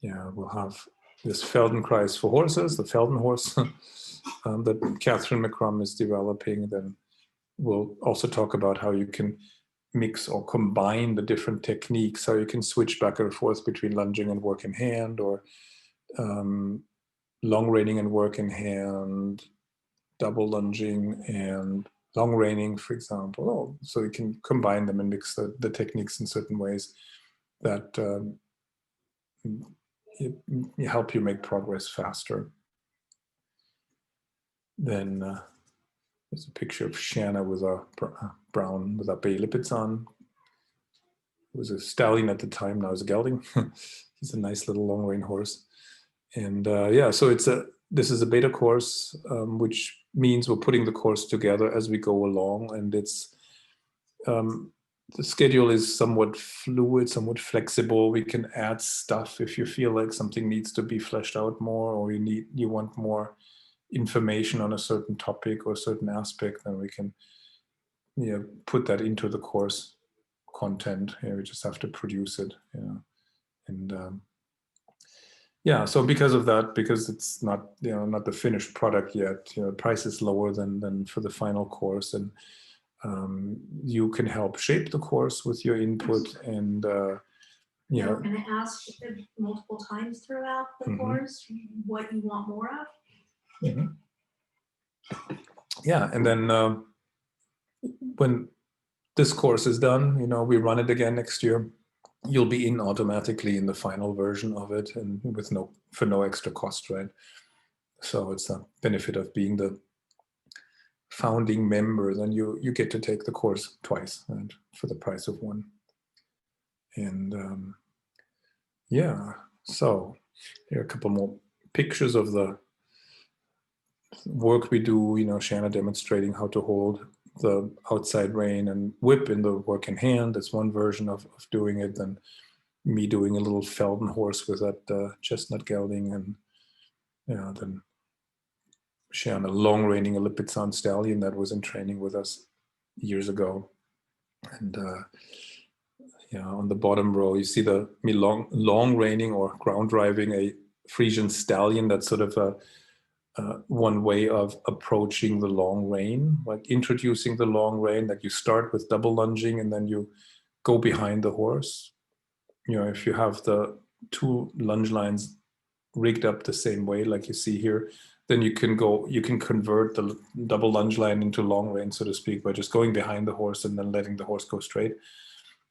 Yeah, we'll have this Feldenkrais for horses, the Felden horse that Catherine McCrum is developing. Then we'll also talk about how you can mix or combine the different techniques, how you can switch back and forth between lunging and work in hand, or long reining and work in hand, double lunging and long reining, for example. Oh, so you can combine them and mix the techniques in certain ways that help you make progress faster. Then there's a picture of Shanna with a brown with a bay lippets on. It was a stallion at the time, now it's a gelding. He's a nice little long rein horse. And yeah, so this is a beta course, which means we're putting the course together as we go along, and it's the schedule is somewhat fluid, somewhat flexible. We can add stuff if you feel like something needs to be fleshed out more, or you want more information on a certain topic or a certain aspect, then we can put that into the course content. We just have to produce it, and yeah, so because of that, because it's not not the finished product yet, the price is lower than for the final course, and you can help shape the course with your input. And you're going to ask multiple times throughout the course what you want more of. Yeah, and then when this course is done, we run it again next year, you'll be in automatically in the final version of it, and for no extra cost, right? So it's a benefit of being the founding member. Then you get to take the course twice, right, for the price of one. And yeah, so here are a couple more pictures of the work we do. Shanna demonstrating how to hold the outside rein and whip in the work in hand. That's one version of doing it. Then me doing a little Felden horse with that chestnut gelding, and then Shanna long reining a Lipizan stallion that was in training with us years ago. And on the bottom row you see me long reining or ground driving a Frisian stallion. That's sort of one way of approaching the long rein, like introducing the long rein, that you start with double lunging and then you go behind the horse. If you have the two lunge lines rigged up the same way, like you see here, then you can convert the double lunge line into long rein, so to speak, by just going behind the horse and then letting the horse go straight.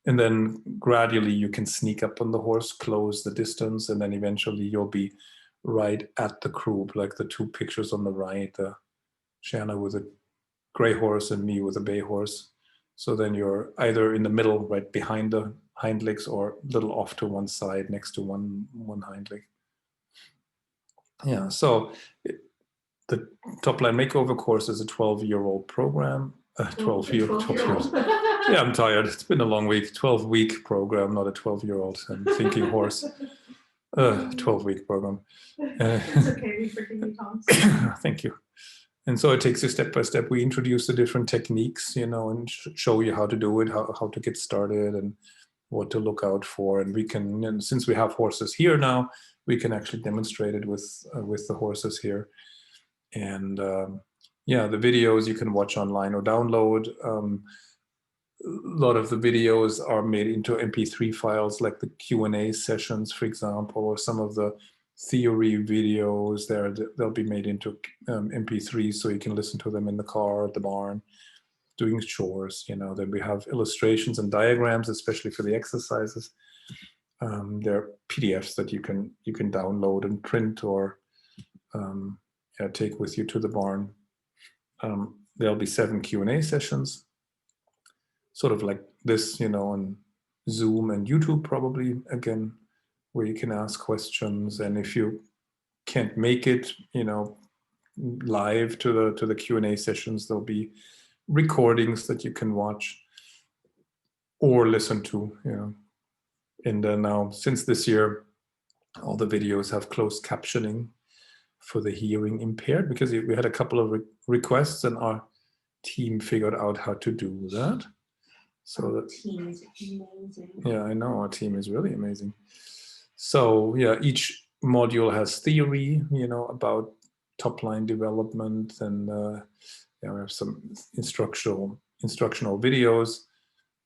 And then gradually you can sneak up on the horse, close the distance, and then eventually you'll be right at the croup, like the two pictures on the right, Shanna with a gray horse and me with a bay horse. So then you're either in the middle, right behind the hind legs, or a little off to one side next to one hind leg. Yeah, so the Topline Makeover course is a 12-year-old program. 12 years. Yeah, I'm tired. It's been a long week. 12-week program, not a 12-year-old and thinking horse. 12-week program. It's okay, we forgive you, Thomas. Thank you. And so it takes you step by step. We introduce the different techniques, and show you how to do it, how to get started, and what to look out for. And we can, and since we have horses here now, we can actually demonstrate it with the horses here. And yeah, the videos you can watch online or download. A lot of the videos are made into MP3 files, like the Q&A sessions, for example, or some of the theory videos they'll be made into MP3, so you can listen to them in the car, at the barn, doing chores. Then we have illustrations and diagrams, especially for the exercises. There are PDFs that you can download and print or take with you to the barn. There'll be 7 Q&A sessions, sort of like this, on Zoom and YouTube probably, again, where you can ask questions. And if you can't make it, live to the Q&A sessions, there'll be recordings that you can watch or listen to, And now, since this year, all the videos have closed captioning for the hearing impaired, because we had a couple of requests and our team figured out how to do that. So that team is amazing. Yeah, I know, our team is really amazing. So yeah, each module has theory, about top-line development, and we have some instructional videos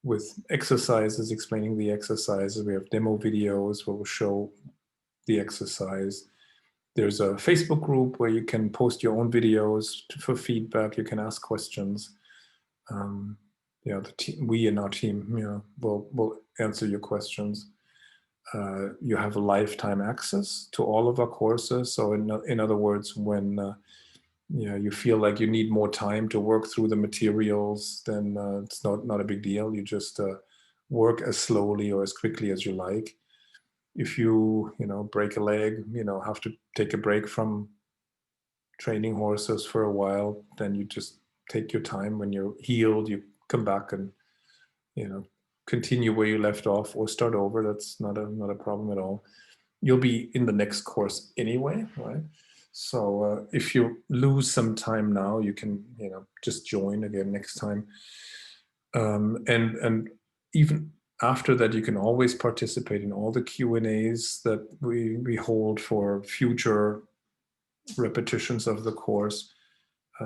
with exercises, explaining the exercises. We have demo videos where we'll show the exercise. There's a Facebook group where you can post your own videos for feedback. You can ask questions. We in our team, will answer your questions. You have a lifetime access to all of our courses. So in other words, when you feel like you need more time to work through the materials, then it's not a big deal. You just work as slowly or as quickly as you like. If you break a leg, have to take a break from training horses for a while, then you just take your time. When you're healed, you come back and continue where you left off or start over. That's not a problem at all. You'll be in the next course anyway, right? So if you lose some time now, you can just join again next time. And even after that, you can always participate in all the Q&As that we hold for future repetitions of the course.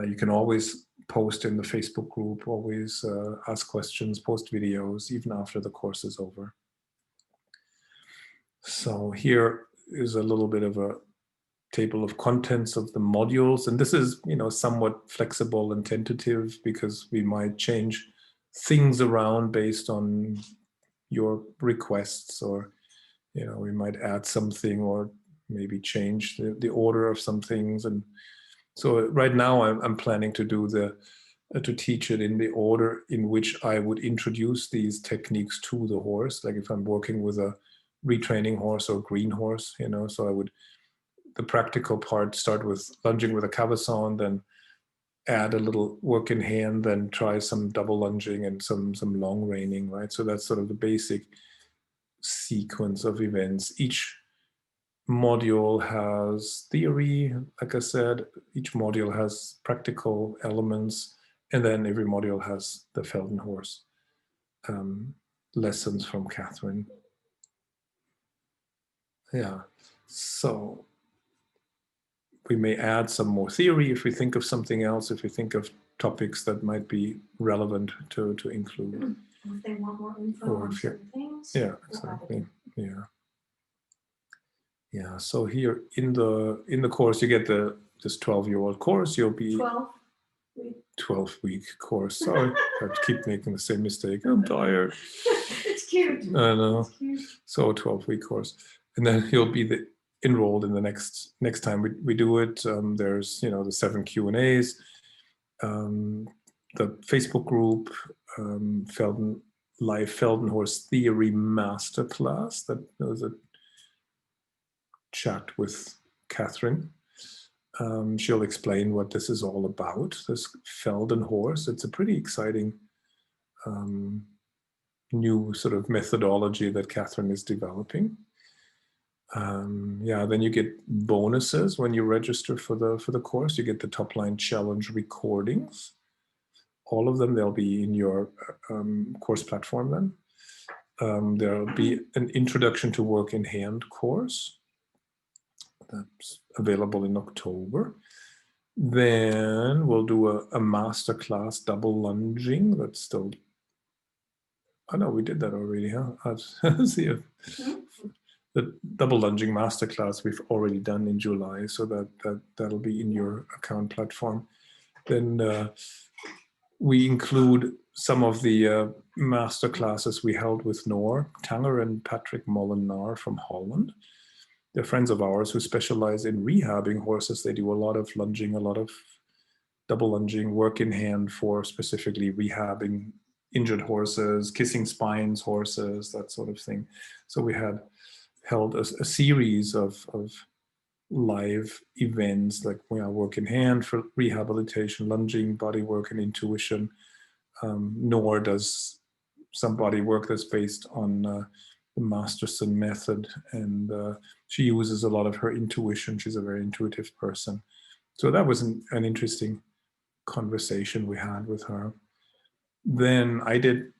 You can always post in the Facebook group, always ask questions, post videos, even after the course is over. So here is a little bit of a table of contents of the modules. And this is, somewhat flexible and tentative, because we might change things around based on your requests, or, we might add something or maybe change the order of some things. And so right now I'm planning to do to teach it in the order in which I would introduce these techniques to the horse. Like if I'm working with a retraining horse or green horse, so I would, the practical part, start with lunging with a cavesson, then add a little work in hand, then try some double lunging and some long reining, right? So that's sort of the basic sequence of events. Each module has theory, like I said. Each module has practical elements, and then every module has the Felden horse lessons from Catherine. Yeah, so we may add some more theory if we think of something else, if we think of topics that might be relevant to include. If they want more info on certain things. Yeah, exactly. Yeah. So here in the course, you get this 12-year-old course. You'll be 12-week course. Sorry, I keep making the same mistake. I'm tired. It's cute. I know. It's cute. So 12-week course, and then you'll be enrolled in the next time we do it. There's the 7 Q&As, the Facebook group, Felden Horse Theory Masterclass. That was a chat with Catherine. She'll explain what this is all about, this Felden horse. It's a pretty exciting new sort of methodology that Catherine is developing. Then you get bonuses when you register for the course. You get the Topline Challenge recordings. All of them, they'll be in your course platform then. There'll be an Introduction to Work in Hand course. That's available in October. Then we'll do a masterclass double lunging. That's still, oh no, we did that already, huh? Let's see if the double lunging masterclass we've already done in July, so that'll be in your account platform. Then we include some of the master classes we held with Noor Tanger and Patrick Molenaar from Holland. They're friends of ours who specialize in rehabbing horses. They do a lot of lunging, a lot of double lunging, work in hand for specifically rehabbing injured horses, kissing spines horses, that sort of thing. So we had held a series of live events like work in hand for rehabilitation, lunging, body work, and intuition. Noor does some body work that's based on the Masterson method, and she uses a lot of her intuition. She's a very intuitive person. So that was an interesting conversation we had with her. Then I did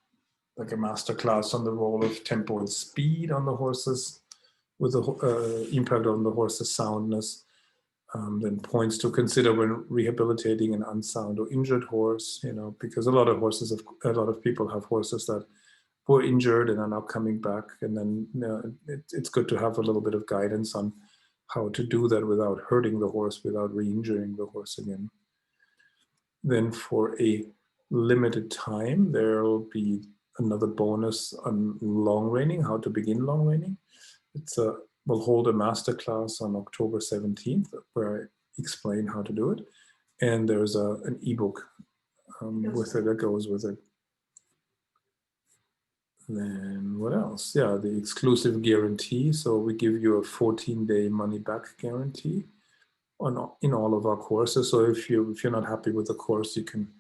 like a master class on the role of tempo and speed on the horses, with the impact on the horse's soundness. Then points to consider when rehabilitating an unsound or injured horse, because a lot of people have horses that were injured and are now coming back. And then it's good to have a little bit of guidance on how to do that without hurting the horse, without re-injuring the horse again. Then for a limited time, there will be another bonus on long reining, how to begin long reining. We'll hold a master class on October 17th where I explain how to do it. And there's an ebook with it that goes with it. Then what else? Yeah, the exclusive guarantee. So we give you a 14-day money-back guarantee in all of our courses. So if you're not happy with the course, you can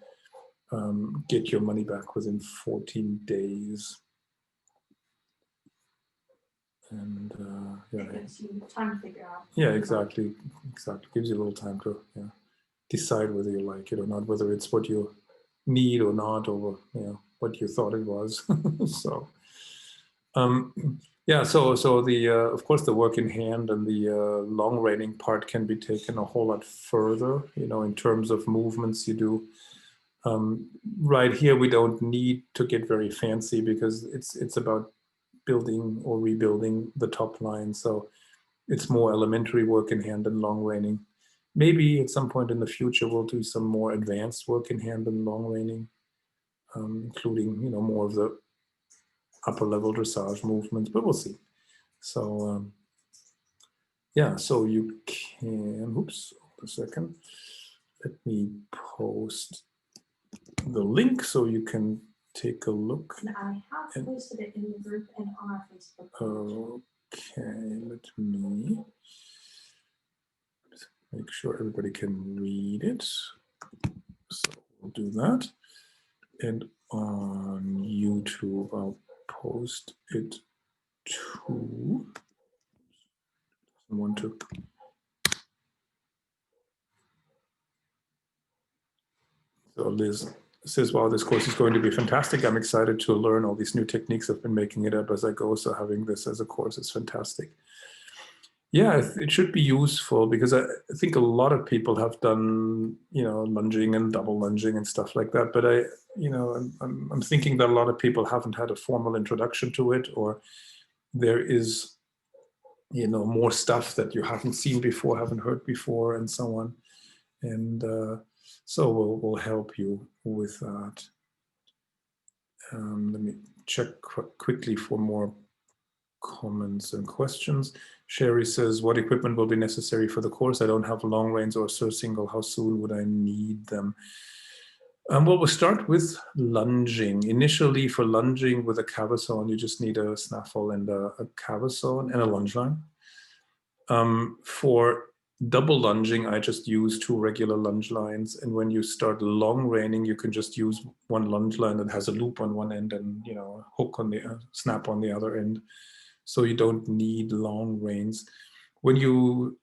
get your money back within 14 days. And it gives you time to figure out. Yeah, exactly. Gives you a little time to decide whether you like it or not, whether it's what you need or not, or what you thought it was. So so the of course the work in hand and the long reining part can be taken a whole lot further, in terms of movements you do. Right here we don't need to get very fancy because it's about building or rebuilding the top line. So it's more elementary work in hand and long reining. Maybe at some point in the future we'll do some more advanced work in hand and long reining, including more of the upper level dressage movements, but we'll see. So so you can, oops, a second. Let me post the link so you can take a look. And I have posted it in the group and on our Facebook. Okay, let me make sure everybody can read it. So we'll do that. And on YouTube, I'll post it to someone to. So Liz says, wow, this course is going to be fantastic. I'm excited to learn all these new techniques. I've been making it up as I go. So having this as a course is fantastic. Yeah, it should be useful because I think a lot of people have done, lunging and double lunging and stuff like that. But I'm thinking that a lot of people haven't had a formal introduction to it, or there is, more stuff that you haven't seen before, haven't heard before, and so on. And so we'll help you with that. Let me check quickly for more comments and questions. Sherry says, what equipment will be necessary for the course? I don't have long reins or surcingle. How soon would I need them? Well, we'll start with lunging. Initially, for lunging with a cavesson, you just need a snaffle and a cavesson and a lunge line. For double lunging, I just use 2 regular lunge lines. And when you start long reining, you can just use one lunge line that has a loop on one end and a hook on the snap on the other end. So you don't need long reins. When you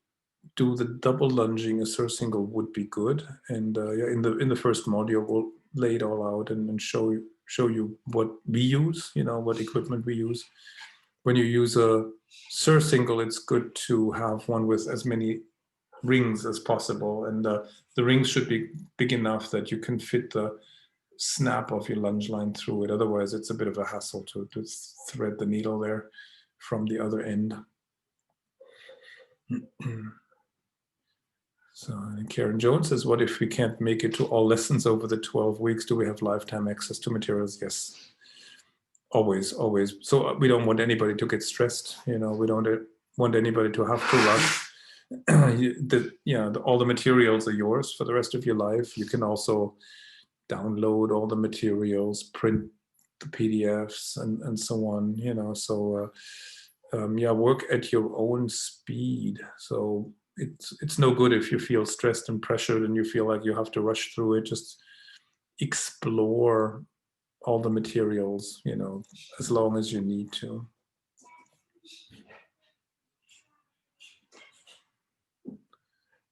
do the double lunging, a surcingle would be good. And in the first module, we'll lay it all out and show you what we use, what equipment we use. When you use a surcingle, it's good to have one with as many rings as possible. And the rings should be big enough that you can fit the snap of your lunge line through it. Otherwise, it's a bit of a hassle to thread the needle there from the other end. So Karen Jones says, what if we can't make it to all lessons over the 12 weeks? Do we have lifetime access to materials? Yes, always, always. So we don't want anybody to get stressed. We don't want anybody to have to rush. All the materials are yours for the rest of your life. You can also download all the materials, print the PDFs and so on, so work at your own speed. So it's no good if you feel stressed and pressured and you feel like you have to rush through it. Just explore all the materials, as long as you need to.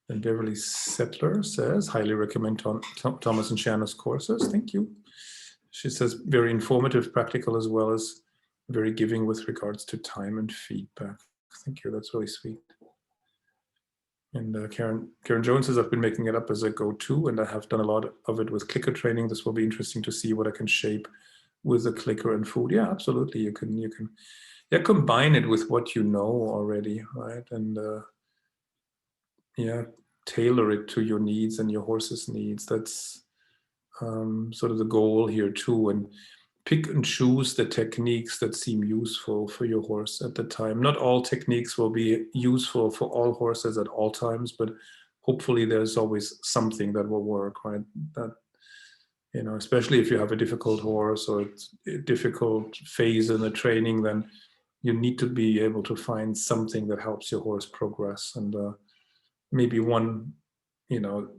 And Beverly Settler says, highly recommend Thomas and Shanna's courses. Thank you. She says, very informative, practical, as well as very giving with regards to time and feedback. Thank you. That's really sweet. And Karen Jones says, I've been making it up as a go-to, and I have done a lot of it with clicker training. This will be interesting to see what I can shape with a clicker and food. Yeah, absolutely. You can combine it with what you know already, right? And tailor it to your needs and your horse's needs. That's sort of the goal here too. And pick and choose the techniques that seem useful for your horse at the time. Not all techniques will be useful for all horses at all times, but hopefully there's always something that will work, right? That, especially if you have a difficult horse or a difficult phase in the training, then you need to be able to find something that helps your horse progress. And maybe one,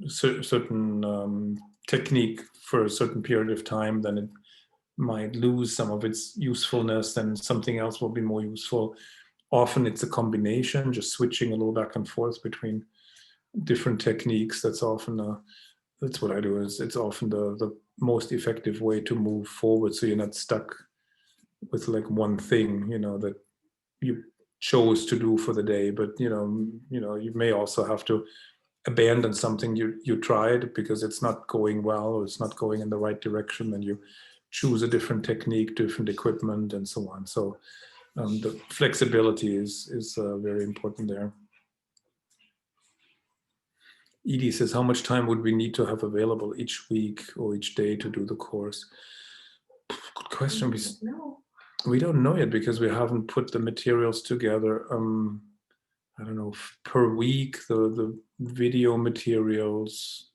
certain technique for a certain period of time, then it might lose some of its usefulness, then something else will be more useful. Often it's a combination, just switching a little back and forth between different techniques. That's often, that's what I do, is it's often the most effective way to move forward. So you're not stuck with like one thing, that you chose to do for the day, but you may also have to abandon something you tried because it's not going well or it's not going in the right direction, then you choose a different technique, different equipment, and so on. So the flexibility is very important there. Edie says, how much time would we need to have available each week or each day to do the course? Good question. We don't know yet because we haven't put the materials together. I don't know, per week, the video materials,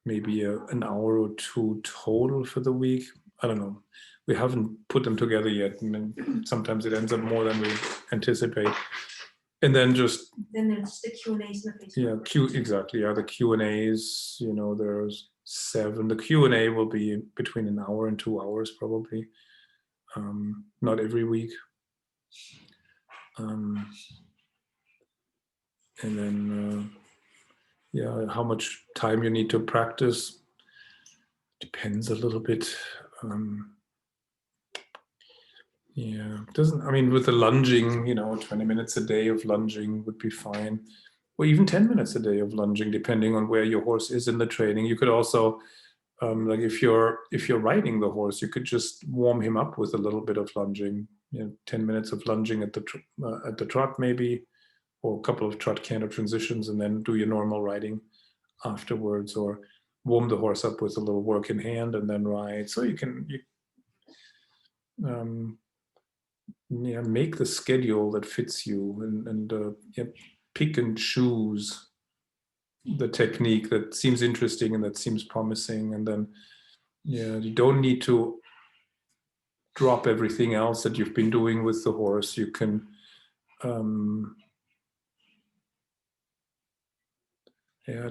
maybe an hour or two total for the week. I don't know. We haven't put them together yet. And sometimes it ends up more than we anticipate. And then there's the Q&As in the Facebook. Yeah, exactly. Yeah, the Q&As, there's 7. The Q&A will be between an hour and 2 hours probably. Not every week. And then, how much time you need to practice depends a little bit. With the lunging, 20 minutes a day of lunging would be fine. Or even 10 minutes a day of lunging, depending on where your horse is in the training. You could also, like if you're riding the horse, you could just warm him up with a little bit of lunging. 10 minutes of lunging at the trot maybe, or a couple of trot canter transitions, and then do your normal riding afterwards, or warm the horse up with a little work in hand and then ride. So you can make the schedule that fits you, and pick and choose the technique that seems interesting and that seems promising. And then you don't need to drop everything else that you've been doing with the horse. You can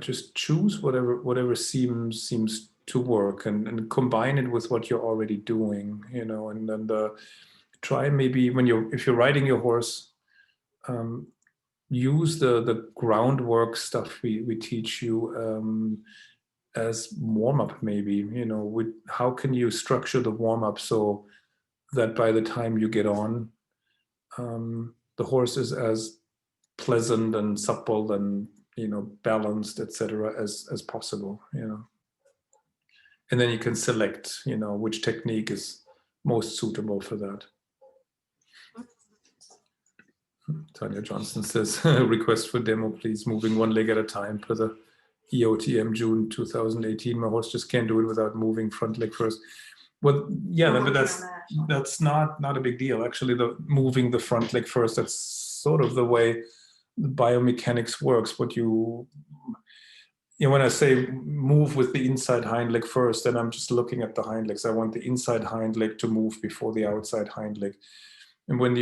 just choose whatever seems to work, and combine it with what you're already doing, and then try maybe if you're riding your horse, use the groundwork stuff we teach you as warm-up maybe. How can you structure the warm-up so that by the time you get on, the horse is as pleasant and supple and balanced, etc., as possible. And then you can select which technique is most suitable for that. Tanya Johnson says, request for demo, please. Moving one leg at a time per the EOTM June 2018. My horse just can't do it without moving front leg first. Well, yeah, but that's not a big deal. Actually, the moving the front leg first, that's sort of the way the biomechanics works. What when I say move with the inside hind leg first, then I'm just looking at the hind legs. I want the inside hind leg to move before the outside hind leg. And when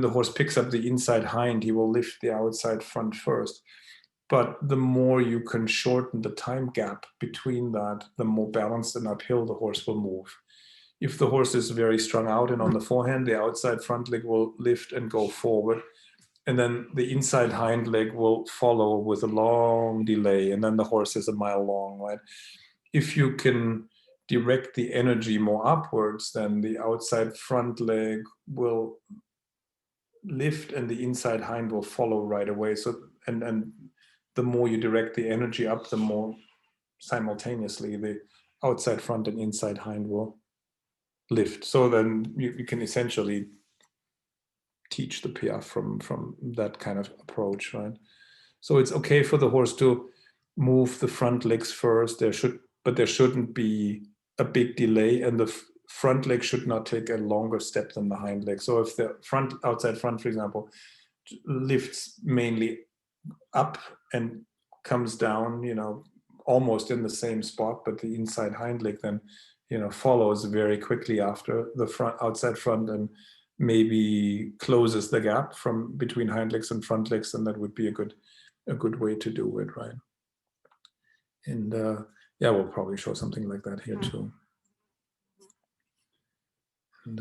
the horse picks up the inside hind, he will lift the outside front first. But the more you can shorten the time gap between that, the more balanced and uphill the horse will move. If the horse is very strung out and on the forehand, the outside front leg will lift and go forward. And then the inside hind leg will follow with a long delay. And then the horse is a mile long, right? If you can direct the energy more upwards, then the outside front leg will lift and the inside hind will follow right away. So, and the more you direct the energy up, the more simultaneously the outside front and inside hind will lift. So then you can essentially teach the piaffe from that kind of approach, right? So it's okay for the horse to move the front legs first. But there shouldn't be a big delay, and the front leg should not take a longer step than the hind leg. So if the outside front, for example, lifts mainly up and comes down, almost in the same spot, but the inside hind leg then, follows very quickly after the outside front and maybe closes the gap from between hind legs and front legs, and that would be a good way to do it, right? And yeah, we'll probably show something like that here too. And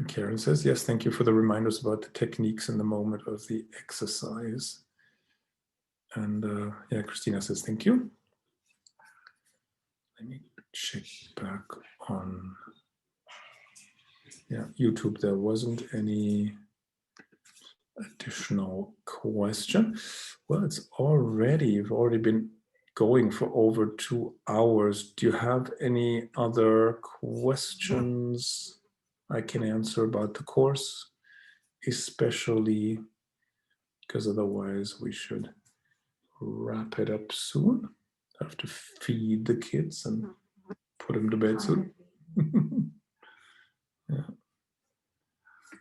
Karen says, yes, thank you for the reminders about the techniques in the moment of the exercise. And yeah, Christina says, thank you. Let me check back on YouTube. There wasn't any additional question. Well, we've already been going for over 2 hours. Do you have any other questions I can answer about the course, especially because otherwise we should wrap it up soon. I have to feed the kids and put them to bed soon. Yeah.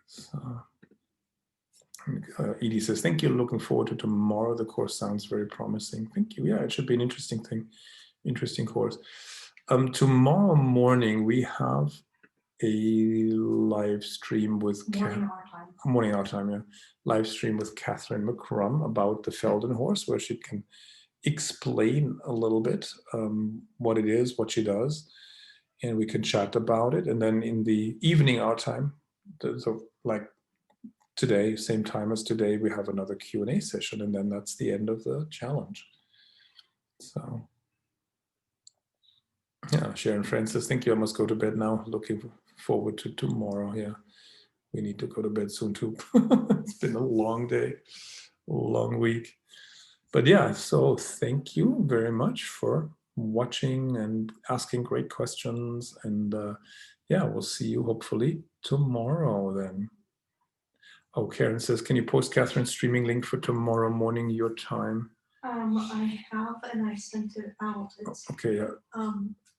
So, Edie says, thank you. Looking forward to tomorrow. The course sounds very promising. Thank you. Yeah, it should be an interesting course. Tomorrow morning, we have a live stream with morning our time, yeah. Live stream with Catherine McCrum about the Felden horse, where she can explain a little bit what it is, what she does, and we can chat about it. And then in the evening our time, so like today, same time as today, we have another Q&A session, and then that's the end of the challenge. So yeah, Sharon Francis, thank you. I must go to bed now. Looking forward to tomorrow. Yeah, we need to go to bed soon too. It's been a long day, a long week. But yeah, so thank you very much for watching and asking great questions. And yeah, we'll see you hopefully tomorrow then. Oh, Karen says, can you post Catherine's streaming link for tomorrow morning, your time? I have, and I sent it out. Okay, yeah.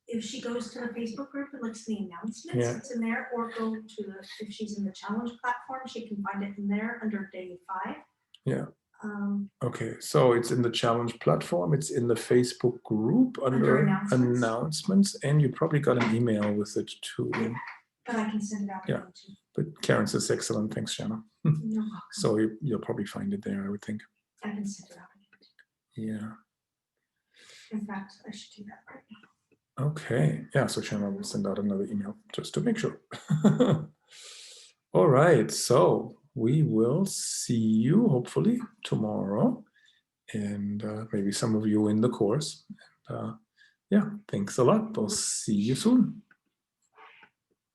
If she goes to the Facebook group and looks at the announcements, it's in there, or go to if she's in the challenge platform, she can find it in there under day 5. Yeah. Okay, so it's in the challenge platform, it's in the Facebook group under announcements, and you probably got an email with it too. Yeah, but I can send it out. Yeah, but Karen says excellent, thanks, Shanna. You're welcome. So you'll probably find it there, I would think. I can send it out. Yeah. In fact, I should do that right now. Okay, yeah, so Shanna will send out another email just to make sure. All right, so we will see you hopefully tomorrow, and maybe some of you in the course. And, yeah, thanks a lot. We'll see you soon.